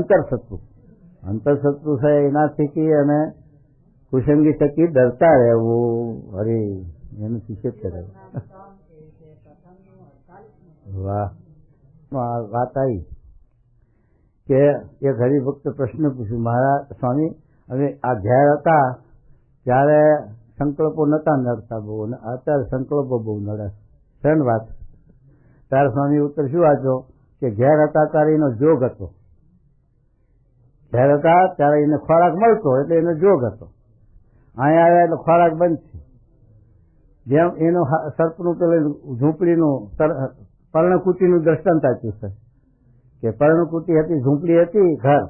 અંતરશત્રુ છે એના થકી અને કુસંગી થકી ડરતા રહેવું. અરે એનું શિક્ષિત કરે. વાહ, વાત આવી કે એક હરિભક્ત પ્રશ્ન પૂછ્યું, મહારાજ સ્વામી હવે આ ઘેર હતા ત્યારે સંકલ્પો નતા નડતા બહુ, અને અત્યારે સંકલ્પો બહુ નડે છે ને વાત. ત્યારે સ્વામી ઉત્તર શું વાંચો કે ઘેર હતા ત્યારે એનો જોગ હતો. ઘેર હતા ત્યારે એને ખોરાક મળતો એટલે એનો જોગ હતો. અહીંયા આવ્યા એટલે ખોરાક બંધ છે. જેમ એનું સર્પનું પેલું ઝૂંપડીનું પર્ણકુટીનું દ્રષ્ટાંત આપ્યું છે કે પર્ણકુટી હતી, ઝૂંપડી હતી, ઘર,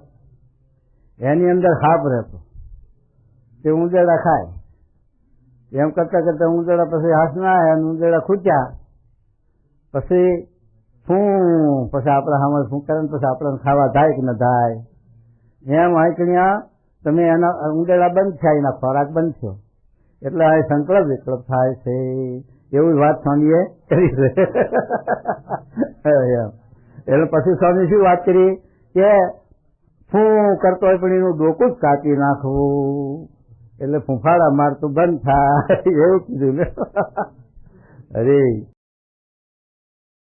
એની અંદર સાપ રહેતો. તે ઉંદેડા ખાય. એમ કરતા કરતા ઉંદેડા પછી હાથ ના આવ્યા, ઉંદેડા ખૂટ્યા, પછી પછી આપણા સામે શું કરે ને પછી આપણને ખાવા થાય કે ન થાય. એમ આંકણ્યા તમે એના ઉંદેડા બંધ થયા, એના ખોરાક બંધ થયો એટલે આ સંકલ્પ વિકલ્પ થાય છે. એવી વાત સ્વામીએ કરી છે. એટલે પછી સ્વામી શું વાત કરી કે ફૂં કરતો હોય પણ એનું ડોકું જ કાપી નાખવું એટલે ફૂંફાડા મારતું બંધ થાય એવું કીધું ને. અરે